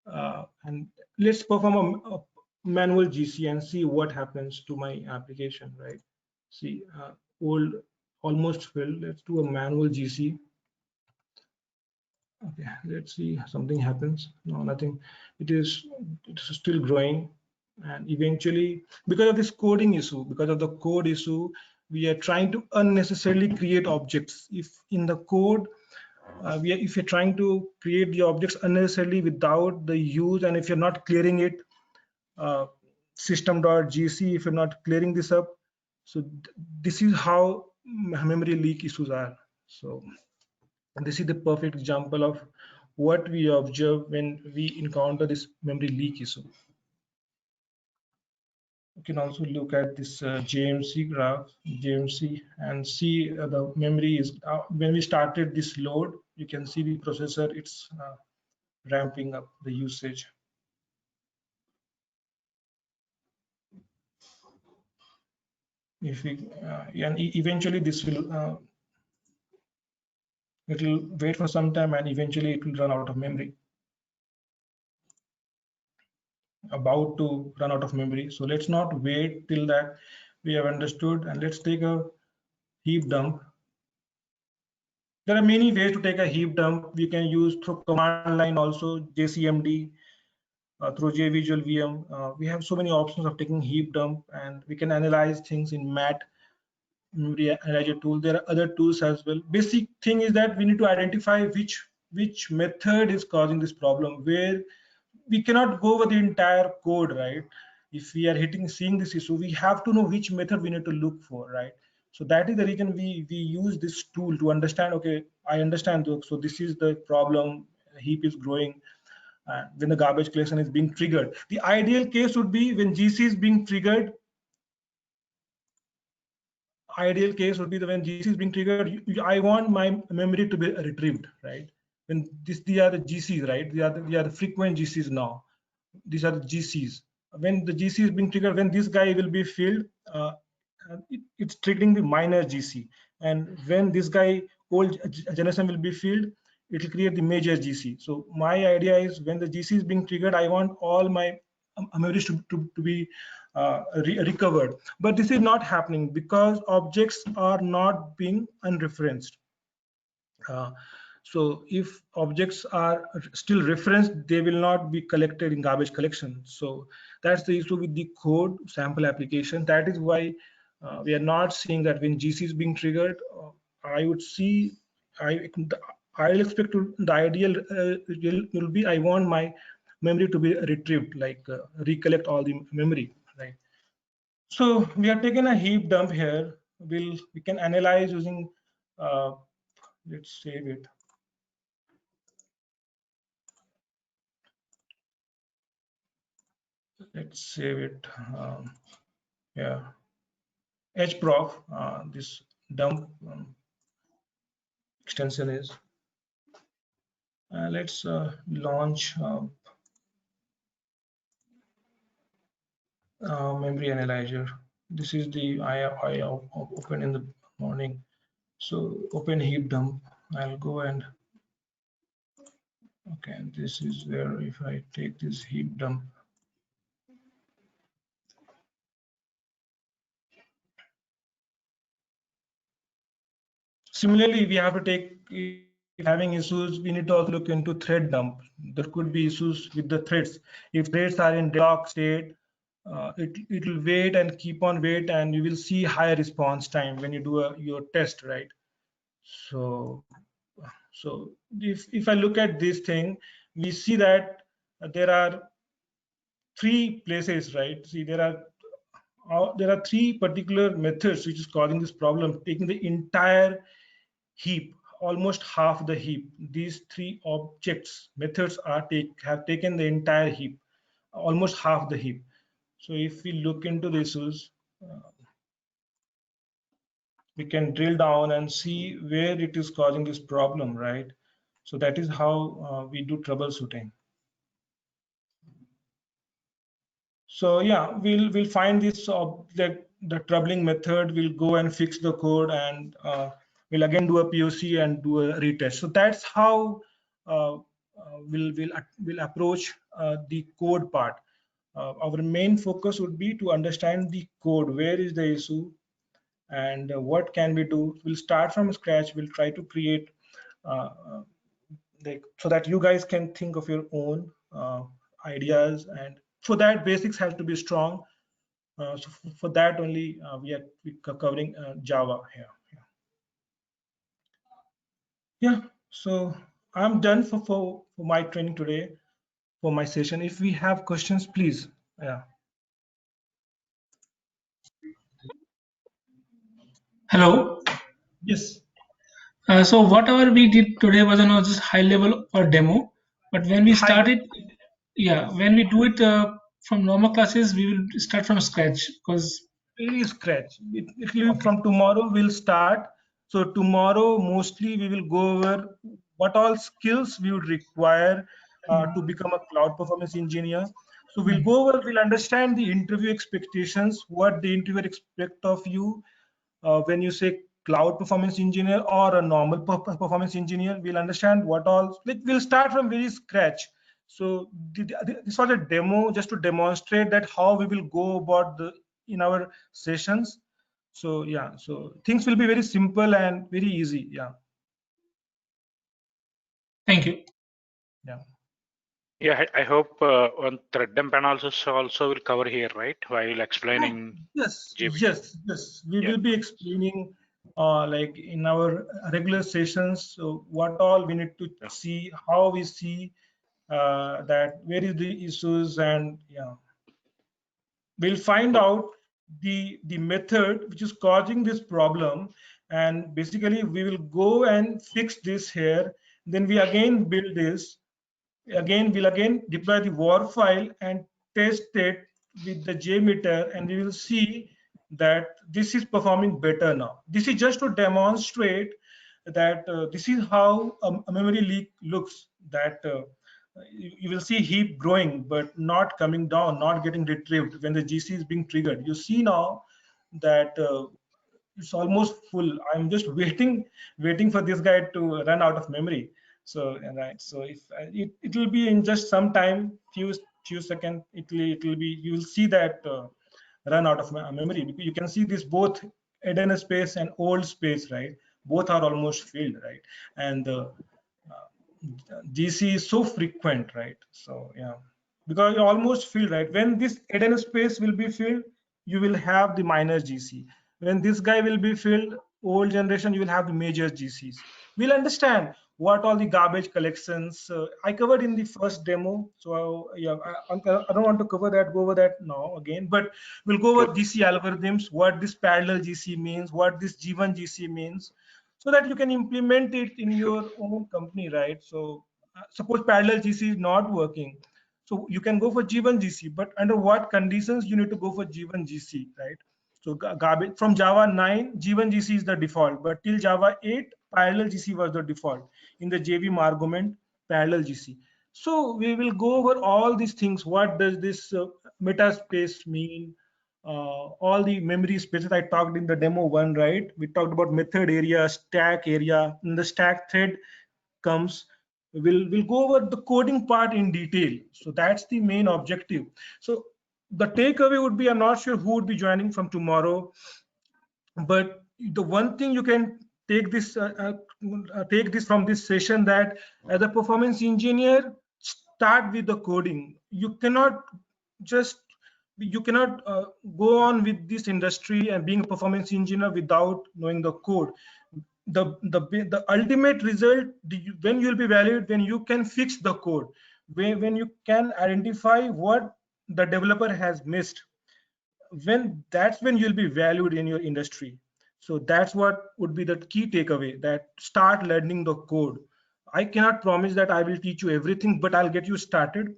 and let's perform a manual GC and see what happens to my application, right? See, old almost filled. Let's do a manual GC. Okay, let's see something happens. No, nothing. It's still growing, and eventually, because of this coding issue, because of the code issue, we are trying to unnecessarily create objects. If in the code if you're trying to create the objects unnecessarily without the use, and if you're not clearing it, system.gc, if you're not clearing this up, so this is how memory leak issues are. So this is the perfect example of what we observe when we encounter this memory leak issue. You can also look at this JMC graph, JMC, and see the memory is when we started this load, you can see the processor, it's ramping up the usage. If we and eventually this will it will wait for some time, and eventually it will run out of memory. About to run out of memory. So let's not wait till that we have understood, and let's take a heap dump. There are many ways to take a heap dump. We can use through command line also, JCMD, through JVisual VM. We have so many options of taking heap dump, and we can analyze things in MAT, memory analyzer tool. There are other tools as well. Basic thing is that we need to identify which method is causing this problem, where we cannot go over the entire code, right? If we are seeing this issue, we have to know which method we need to look for, right? So that is the reason we use this tool to understand, okay, I understand, so this is the problem, heap is growing, when the garbage collection is being triggered. The ideal case would be when GC is being triggered. Ideal case would be when GC is being triggered, I want my memory to be retrieved, right? When these are the GCs, right? They are the frequent GCs now. These are the GCs. When the GC is being triggered, when this guy will be filled, it's triggering the minor GC. And when this guy old generation will be filled, it will create the major GC. So my idea is when the GC is being triggered, I want all my memories to be recovered. But this is not happening because objects are not being unreferenced. So if objects are still referenced, they will not be collected in garbage collection. So that's the issue with the code sample application. That is why we are not seeing that when GC is being triggered. I would see, I'll expect the ideal will be, I want my memory to be retrieved, like recollect all the memory, right? So we are taking a heap dump here. We can analyze using, let's save it. Let's save it. Yeah, hprof, this dump extension is. Let's launch memory analyzer. This is the I open in the morning. So open heap dump. I'll go and okay, this is where if I take this heap dump. Similarly, we have to take, if having issues, we need to also look into thread dump. There could be issues with the threads. If threads are in deadlock state, it will wait and keep on wait, and you will see higher response time when you do your test, right? So if I look at this thing, we see that there are three places, right? See, there are three particular methods which is causing this problem, taking the entire heap, almost half the heap. These three objects methods have taken the entire heap, almost half the heap. So if we look into the issues, we can drill down and see where it is causing this problem, right? So that is how we do troubleshooting. So yeah, we'll find this the troubling method. We'll go and fix the code, and we'll again do a POC and do a retest. So that's how we'll approach the code part. Our main focus would be to understand the code. Where is the issue, and what can we do? We'll start from scratch. We'll try to create so that you guys can think of your own ideas, and for that basics have to be strong. So for that only we are covering Java here. Yeah, so I'm done for my training today, for my session. If we have questions, please. Yeah. Hello. Yes. So whatever we did today was on just high level or demo, but when we started, yeah, when we do it from normal classes, we will start from scratch because Very scratch. It will be from tomorrow we'll start. So tomorrow mostly we will go over what all skills we would require to become a cloud performance engineer. So we'll go over, we'll understand the interview expectations, what the interviewer expect of you when you say cloud performance engineer or a normal performance engineer. We'll understand what all, like we'll start from very scratch. So this was a demo just to demonstrate that how we will go about the in our sessions. So yeah, so things will be very simple and very easy. Yeah. thank you. Yeah. Yeah, I hope on thread dump analysis also will cover here, right? While explaining. Yes, GB. yes. We will be explaining like in our regular sessions, so what all we need to see, how we see that where is the issues, and yeah, we'll find out the method which is causing this problem, and basically we will go and fix this here. Then we again build this. Again, we'll again deploy the war file and test it with the JMeter, and we will see that this is performing better now. This is just to demonstrate that this is how a memory leak looks, that you will see heap growing but not coming down, not getting retrieved when the GC is being triggered. You see now that it's almost full. I'm just waiting for this guy to run out of memory. So right, so if it will be in just some time, few seconds, it will be, you will see that run out of memory. You can see this both hidden space and old space, right? Both are almost filled, right? And GC is so frequent, right? So yeah, because you almost filled, right? When this hidden space will be filled, you will have the minor GC. When this guy will be filled, old generation, you will have the major GCs. We'll understand what all the garbage collections I covered in the first demo. So yeah, I don't want to go over that now again, but we'll go over GC algorithms, what this parallel GC means, what this G1 GC means, so that you can implement it in your own company, right? So suppose parallel GC is not working, so you can go for G1 GC, but under what conditions you need to go for G1 GC, right? So garbage from Java 9, G1 GC is the default, but till Java 8, parallel GC was the default. In the JVM argument, parallel GC. So we will go over all these things. What does this meta space mean? All the memory spaces I talked in the demo one, right? We talked about method area, stack area, and the stack thread comes. We'll go over the coding part in detail. So that's the main objective. So the takeaway would be, I'm not sure who would be joining from tomorrow, but the one thing you can take this from this session, that as a performance engineer, start with the coding. You cannot go on with this industry and being a performance engineer without knowing the code. The ultimate result, when you'll be valued, when you can fix the code, when you can identify what the developer has missed, that's when you'll be valued in your industry. So that's what would be the key takeaway, that start learning the code. I cannot promise that I will teach you everything, but I'll get you started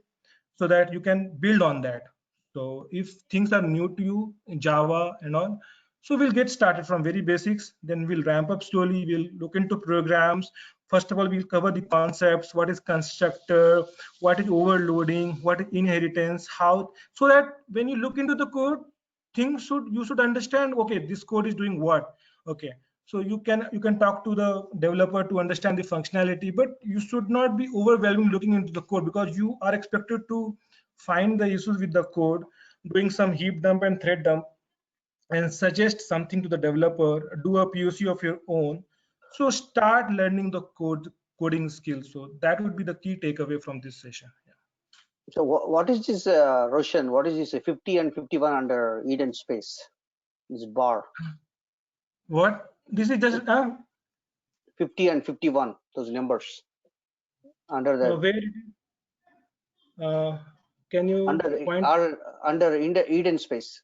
so that you can build on that. So if things are new to you in Java and all, so we'll get started from very basics, then we'll ramp up slowly. We'll look into programs. First of all, we'll cover the concepts. What is constructor? What is overloading? What is inheritance? How? So that when you look into the code, you should understand, okay, this code is doing what. Okay, so you can talk to the developer to understand the functionality, but you should not be overwhelming looking into the code, because you are expected to find the issues with the code, doing some heap dump and thread dump, and suggest something to the developer, do a POC of your own. So start learning the coding skills. So that would be the key takeaway from this session. Yeah. So what is this, Roshan? What is this 50 and 51 under Eden space? This bar. What? This is just 50 and 51, those numbers under the where can you point? Under Eden space,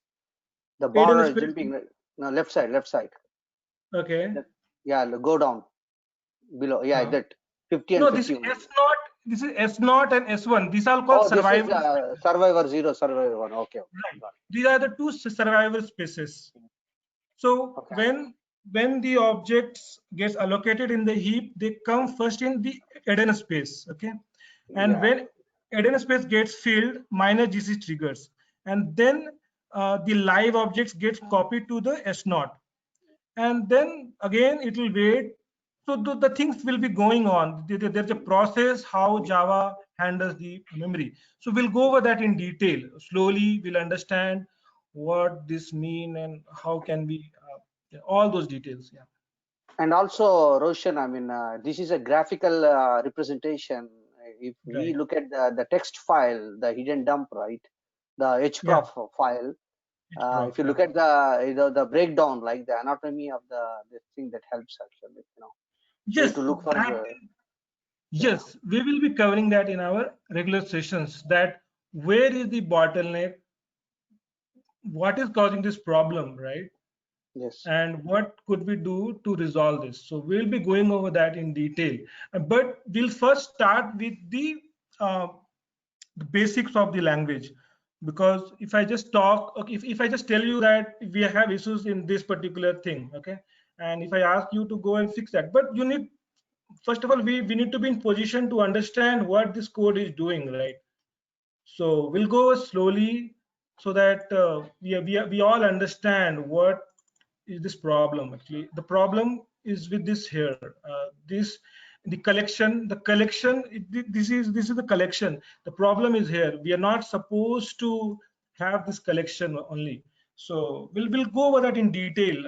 the bar is jumping. No, left side. Okay. Yeah, go down below. Yeah, that 50 and 51. This is S0 and S1. These are called survivor. Survivor 0, survivor 1. Okay. Right. These are the two survivor spaces. So when the objects gets allocated in the heap, they come first in the Eden space. Okay. And when Eden space gets filled, minor GC triggers, and then the live objects get copied to the S0, and then again it will wait. So the things will be going on. There's a process how Java handles the memory. So we'll go over that in detail. Slowly we'll understand what this mean and how can we all those details. Yeah. And also, Roshan, I mean, this is a graphical representation. If we look at the text file, the hidden dump, right, the hprof file, if you look at the breakdown, like the anatomy of the thing, that helps actually, Yes, to look for yes, we will be covering that in our regular sessions, that where is the bottleneck, what is causing this problem, right? Yes. And what could we do to resolve this? So we'll be going over that in detail, but we'll first start with the basics of the language, because if I just talk, if I just tell you that we have issues in this particular thing, okay, and if I ask you to go and fix that, but you need, first of all, we need to be in position to understand what this code is doing, right? So we'll go slowly so that we all understand what is this problem. Actually, the problem is with this here, the collection. This is the collection. The problem is here. We are not supposed to have this collection only. So we'll go over that in detail.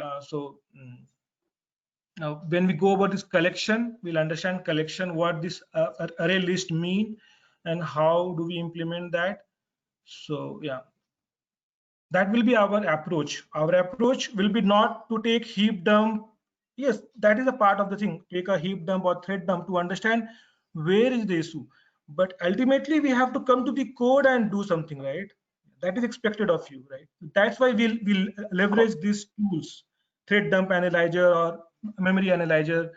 Now, when we go over this collection, we'll understand collection, what this array list mean, and how do we implement that. So yeah, that will be our approach. Our approach will be not to take heap dump. Yes, that is a part of the thing. Take a heap dump or thread dump to understand where is the issue. But ultimately, we have to come to the code and do something, right? That is expected of you, right? That's why we'll leverage these tools, thread dump analyzer or memory analyzer,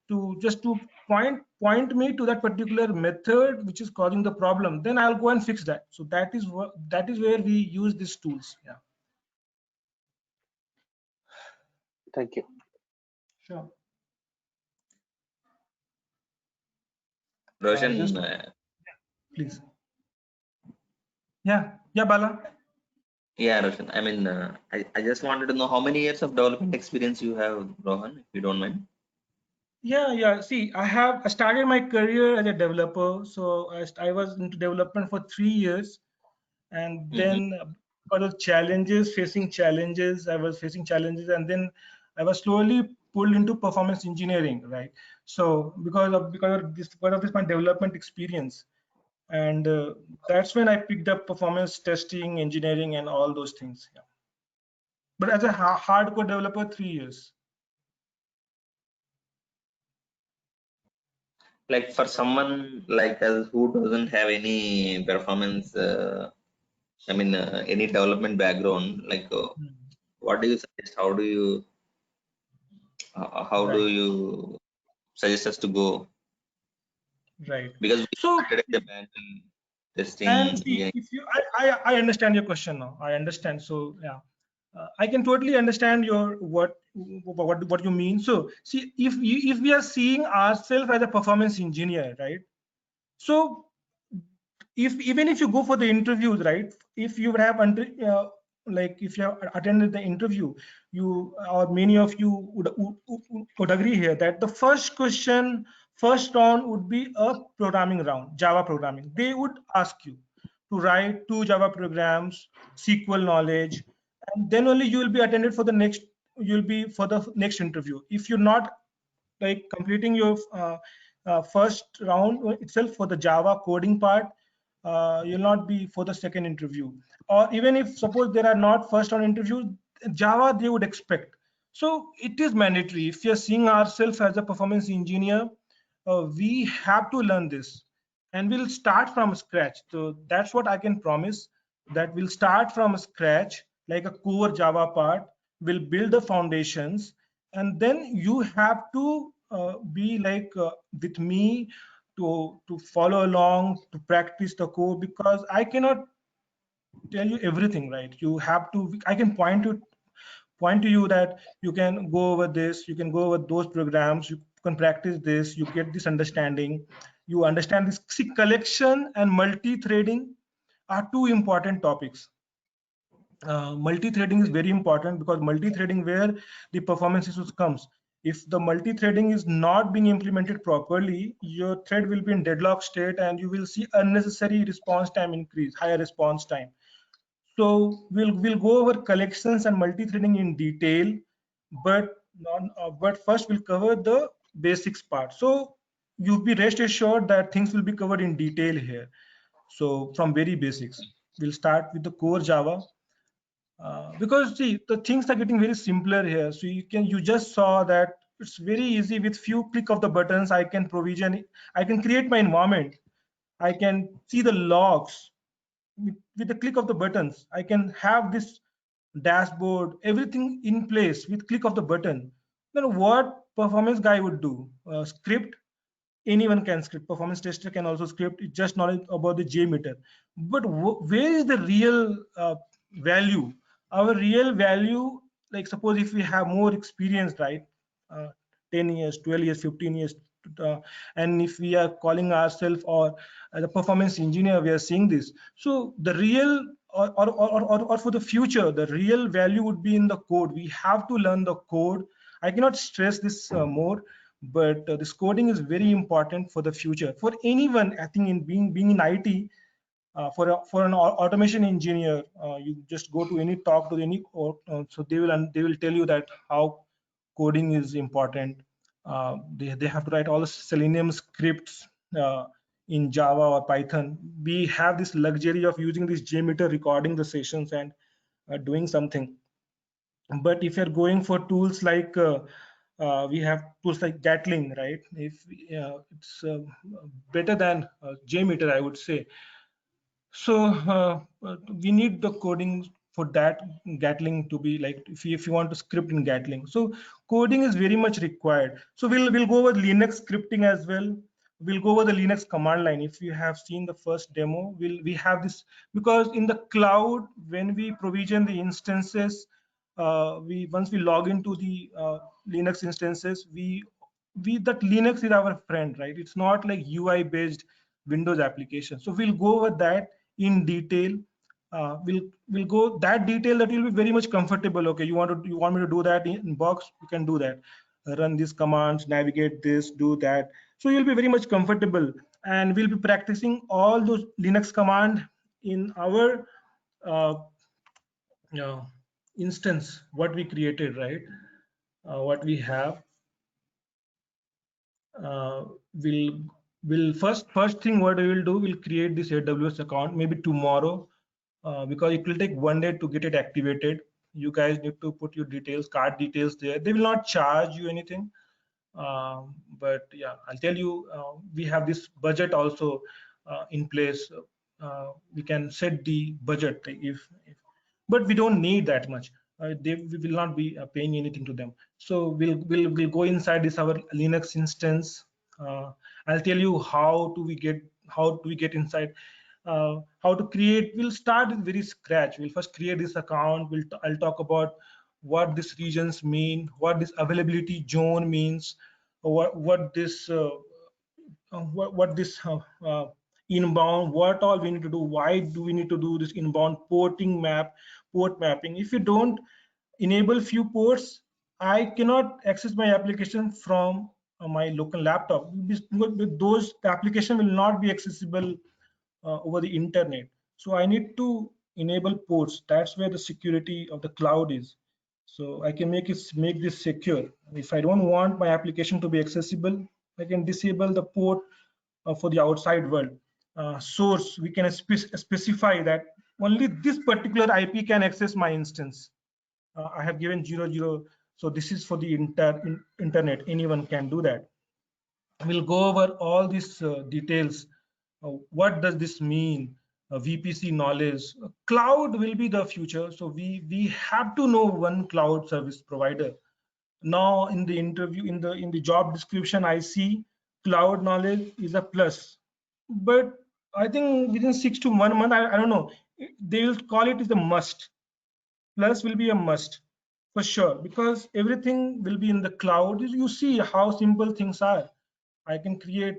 to just to point me to that particular method which is causing the problem. Then I'll go and fix that. So that is where we use these tools. Yeah. Thank you. Sure. Roshan, Just please. Yeah, Bala. yeah, Roshan. I mean, I just wanted to know how many years of development experience you have, Rohan, if you don't mind. Yeah. See, I started my career as a developer, so I was into development for 3 years, and Mhm. then because of challenges, I was facing challenges, and then I was slowly pulled into performance engineering, right? So because of this my development experience, and that's when I picked up performance testing, engineering, and all those things. Yeah. But as a hardcore developer, 3 years. Like for someone like us who doesn't have any performance, I mean, any development background, like what do you suggest? How do Right, you suggest us to go? right. Because we So, started at the manual and testing. see, Yeah. if you, I understand your question now. I understand. So, yeah, I can totally understand your what you mean. So, see, if we are seeing ourselves as a performance engineer, right? So, if even if you go for the interviews, right? If you have like if you have attended the interview, you or many of you would agree here that the first round would be a programming round, Java programming. They would ask you to write 2 Java programs, SQL knowledge, and then only you will be attended for the next. You'll be for the next interview. If you're not like completing your first round itself for the Java coding part, you'll not be for the second interview. Or even if suppose there are not first round interviews, Java they would expect. So it is mandatory. If you're seeing ourselves as a performance engineer, we have to learn this, and we'll start from scratch. So that's what I can promise, that we'll start from scratch, like a core Java part. We'll build the foundations, and then you have to be like with me to follow along, to practice the code, because I cannot tell you everything, right? You have to, I can point to you that you can go over this, you can go over those programs, you can practice this, you get this understanding, you understand this. See, collection and multi-threading are two important topics. Multi-threading is very important, because multi-threading where the performance issues comes. If the multi-threading is not being implemented properly, your thread will be in deadlock state, and you will see unnecessary response time increase, higher response time. So we'll go over collections and multi-threading in detail, but first we'll cover the basics part. So you be rest assured that things will be covered in detail here. So from very basics, we'll start with the core Java, because see, the things are getting very simpler here. So you just saw that it's very easy. With few click of the buttons, I can provision, I can create my environment, I can see the logs with the click of the buttons. I can have this dashboard, everything in place with click of the button. Then what performance guy would do? Script, anyone can script. Performance tester can also script. It's just knowledge about the JMeter. But where is the real value? Our real value, like suppose if we have more experience, right? Uh, 10 years, 12 years, 15 years, and if we are calling ourselves or as a performance engineer, we are seeing this. So the real or for the future, the real value would be in the code. We have to learn the code. I cannot stress this more, but this coding is very important for the future for anyone. I think in being in IT, for an automation engineer, you just go to any talk to any, so they will tell you that how coding is important. They have to write all the Selenium scripts in Java or Python. We have this luxury of using this JMeter, recording the sessions and doing something. But if you're going for tools like we have tools like Gatling, right? If it's better than JMeter, I would say. So we need the coding for that Gatling to be like, if you want to script in Gatling. So coding is very much required. So we'll go over Linux scripting as well. We'll go over the Linux command line. If you have seen the first demo, we have this, because in the cloud, when we provision the instances, we once we log into the Linux instances, we that Linux is our friend, right? It's not like UI based Windows application. So we'll go over that in detail. We'll go that detail that you'll be very much comfortable. Okay, you want me to do that in box, you can do that. Run these commands, navigate this, do that. So you'll be very much comfortable, and we'll be practicing all those Linux command in our instance what we created, right? What we have. We'll first thing what we will do, we'll create this AWS account maybe tomorrow, because it will take 1 day to get it activated. You guys need to put your details, card details there. They will not charge you anything, but yeah, I'll tell you, we have this budget also in place. We can set the budget if but we don't need that much. We will not be paying anything to them. So we'll go inside this our Linux instance. I'll tell you how do we get inside, how to create. We'll start with very scratch. We'll first create this account. I'll talk about what these regions mean, what this availability zone means, what this inbound, what all we need to do, why do we need to do this inbound port mapping. If you don't enable few ports, I cannot access my application from my local laptop. Those application will not be accessible over the internet. So I need to enable ports. That's where the security of the cloud is. So I can make this secure. If I don't want my application to be accessible, I can disable the port for the outside world. Source, we can specify that only this particular IP can access my instance. I have given 00, so this is for the internet. Anyone can do that. We'll go over all these details. What does this mean? VPC knowledge. Cloud will be the future, so we have to know one cloud service provider. Now in the interview, in the job description, I see cloud knowledge is a plus, but I think within 6 to 1 month, I don't know, they will call it as a must. Plus will be a must for sure, because everything will be in the cloud. You see how simple things are. I can create,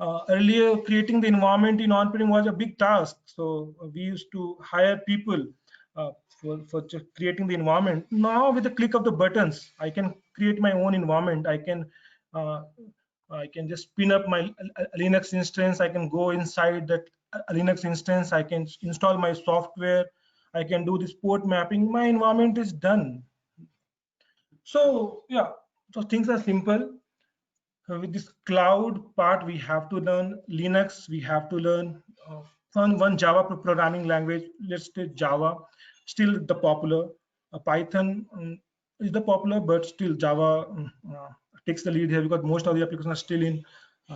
earlier creating the environment in on-prem was a big task. So we used to hire people for just creating the environment. Now with the click of the buttons, I can create my own environment. I can just spin up my Linux instance. I can go inside that Linux instance. I can install my software. I can do this port mapping. My environment is done. So yeah, so things are simple. With this cloud part, we have to learn Linux. We have to learn one Java programming language. Let's take Java, still the popular. Python is the popular, but still Java takes the lead here because most of the applications are still in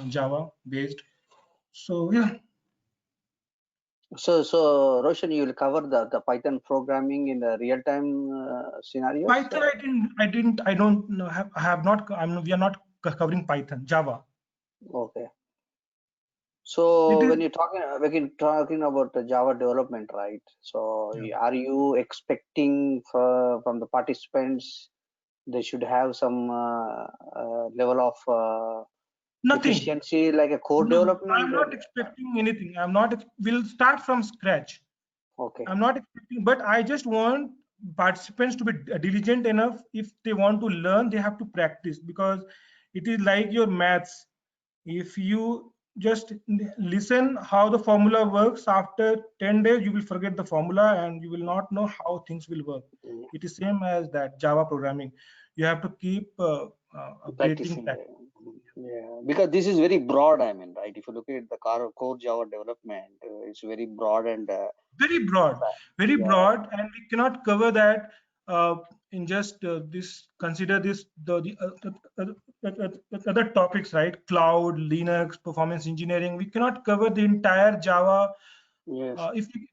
Java based. So yeah. So Roshan, you will cover the Python programming in the real-time scenario. Python, I don't know. I have not. We are not covering Python. Java. Okay. So when you're talking about the Java development, right? So Yeah. are you expecting from the participants they should have some level of Nothing. efficiency like a code No, development? I'm not expecting anything. We'll start from scratch. Okay. I'm not expecting, but I just want participants to be diligent enough. If they want to learn, they have to practice, because it is like your maths. If you just listen how the formula works, after 10 days you will forget the formula and you will not know how things will work. It is same as that Java programming. You have to keep Practicing. updating. Yeah, because this is very broad. I mean, right? If you look at the core Java development, it's very broad and very broad, and we cannot cover that in just this. Consider this the other topics, right? Cloud, Linux, performance engineering. We cannot cover the entire Java. Yes.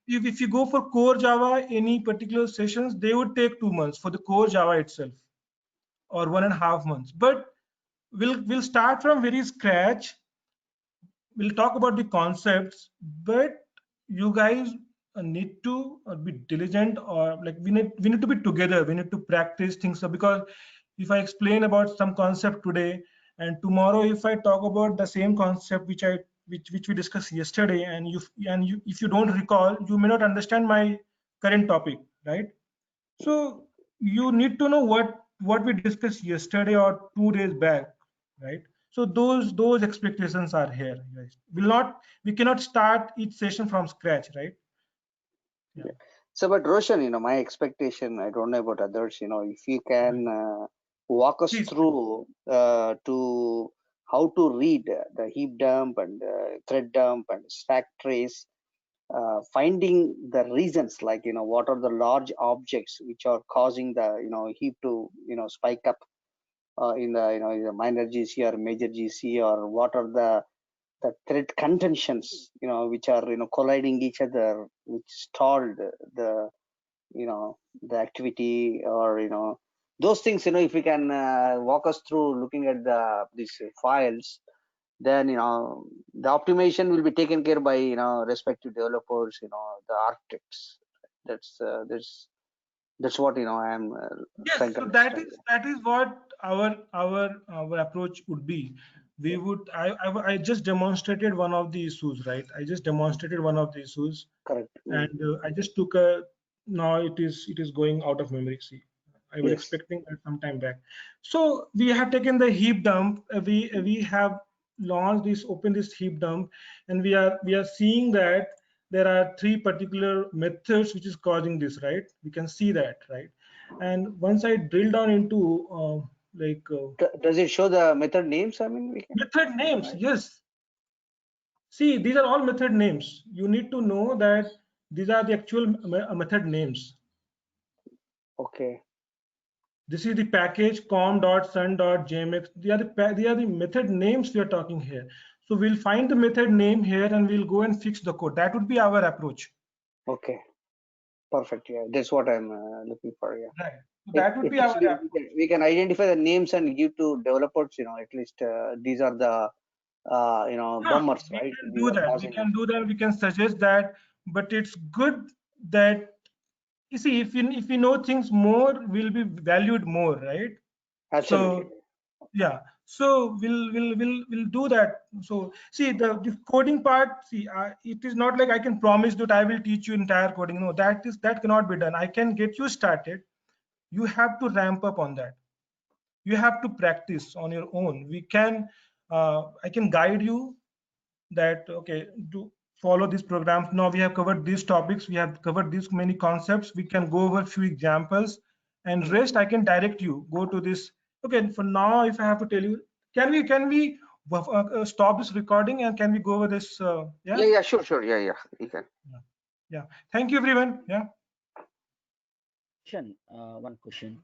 If you go for core Java, any particular sessions, they would take 2 months for the core Java itself, or 1.5 months. But we'll start from very scratch. We'll talk about the concepts, but you guys need to be diligent, or like we need to be together. We need to practice things. So because if I explain about some concept today And tomorrow, if I talk about the same concept which we discussed yesterday, and if you don't recall, you may not understand my current topic, right? So you need to know what we discussed yesterday or 2 days back, right? So those expectations are here, guys. We cannot start each session from scratch, right? Yeah. So, but Roshan, my expectation, I don't know about others, if you can walk us Please. through to how to read the heap dump and thread dump and stack trace, finding the reasons, like, what are the large objects which are causing the, heap to, spike up in the minor GC or major GC, or what are the thread contentions, which are, colliding each other, which stalled the, the activity, or, those things, if we can walk us through looking at these files, then, the optimization will be taken care by, respective developers, the architects. That's what, I am Yes, so that is what our approach would be. We would I just demonstrated one of the issues, right? I just demonstrated one of the issues, correct. and I just took a, now it is going out of memory. See, I was Yes. expecting that some time back. So we have taken the heap dump. We have launched this, open this heap dump, and we are seeing that there are 3 particular methods which is causing this, right? We can see that, right? And once I drill down into Does it show the method names? I mean, we can. method names, yes. See, these are all method names. You need to know that these are the actual method names. Okay. This is the package com.sun.jmx. They are the method names we are talking here. So we'll find the method name here and we'll go and fix the code. That would be our approach. Okay. Perfect. Yeah, that's what I'm looking for. Yeah. Right. So that would be our approach. We can identify the names and give to developers. At least these are the bummers, right? We can do that. We can suggest that, but it's good that, you see, if we know things more, we'll be valued more, right? Absolutely. So yeah, so we'll do that. So see, the coding part, see, it is not like I can promise that I will teach you entire coding. No, that cannot be done. I can get you started. You have to ramp up on that. You have to practice on your own. I can guide you that, okay, do follow these programs. Now we have covered these topics, we have covered these many concepts, we can go over a few examples, and rest I can direct you, go to this. Okay, for now, if I have to tell you, can we stop this recording and can we go over this? Yeah, sure. Yeah, you can. Yeah, thank you everyone. Yeah. One question.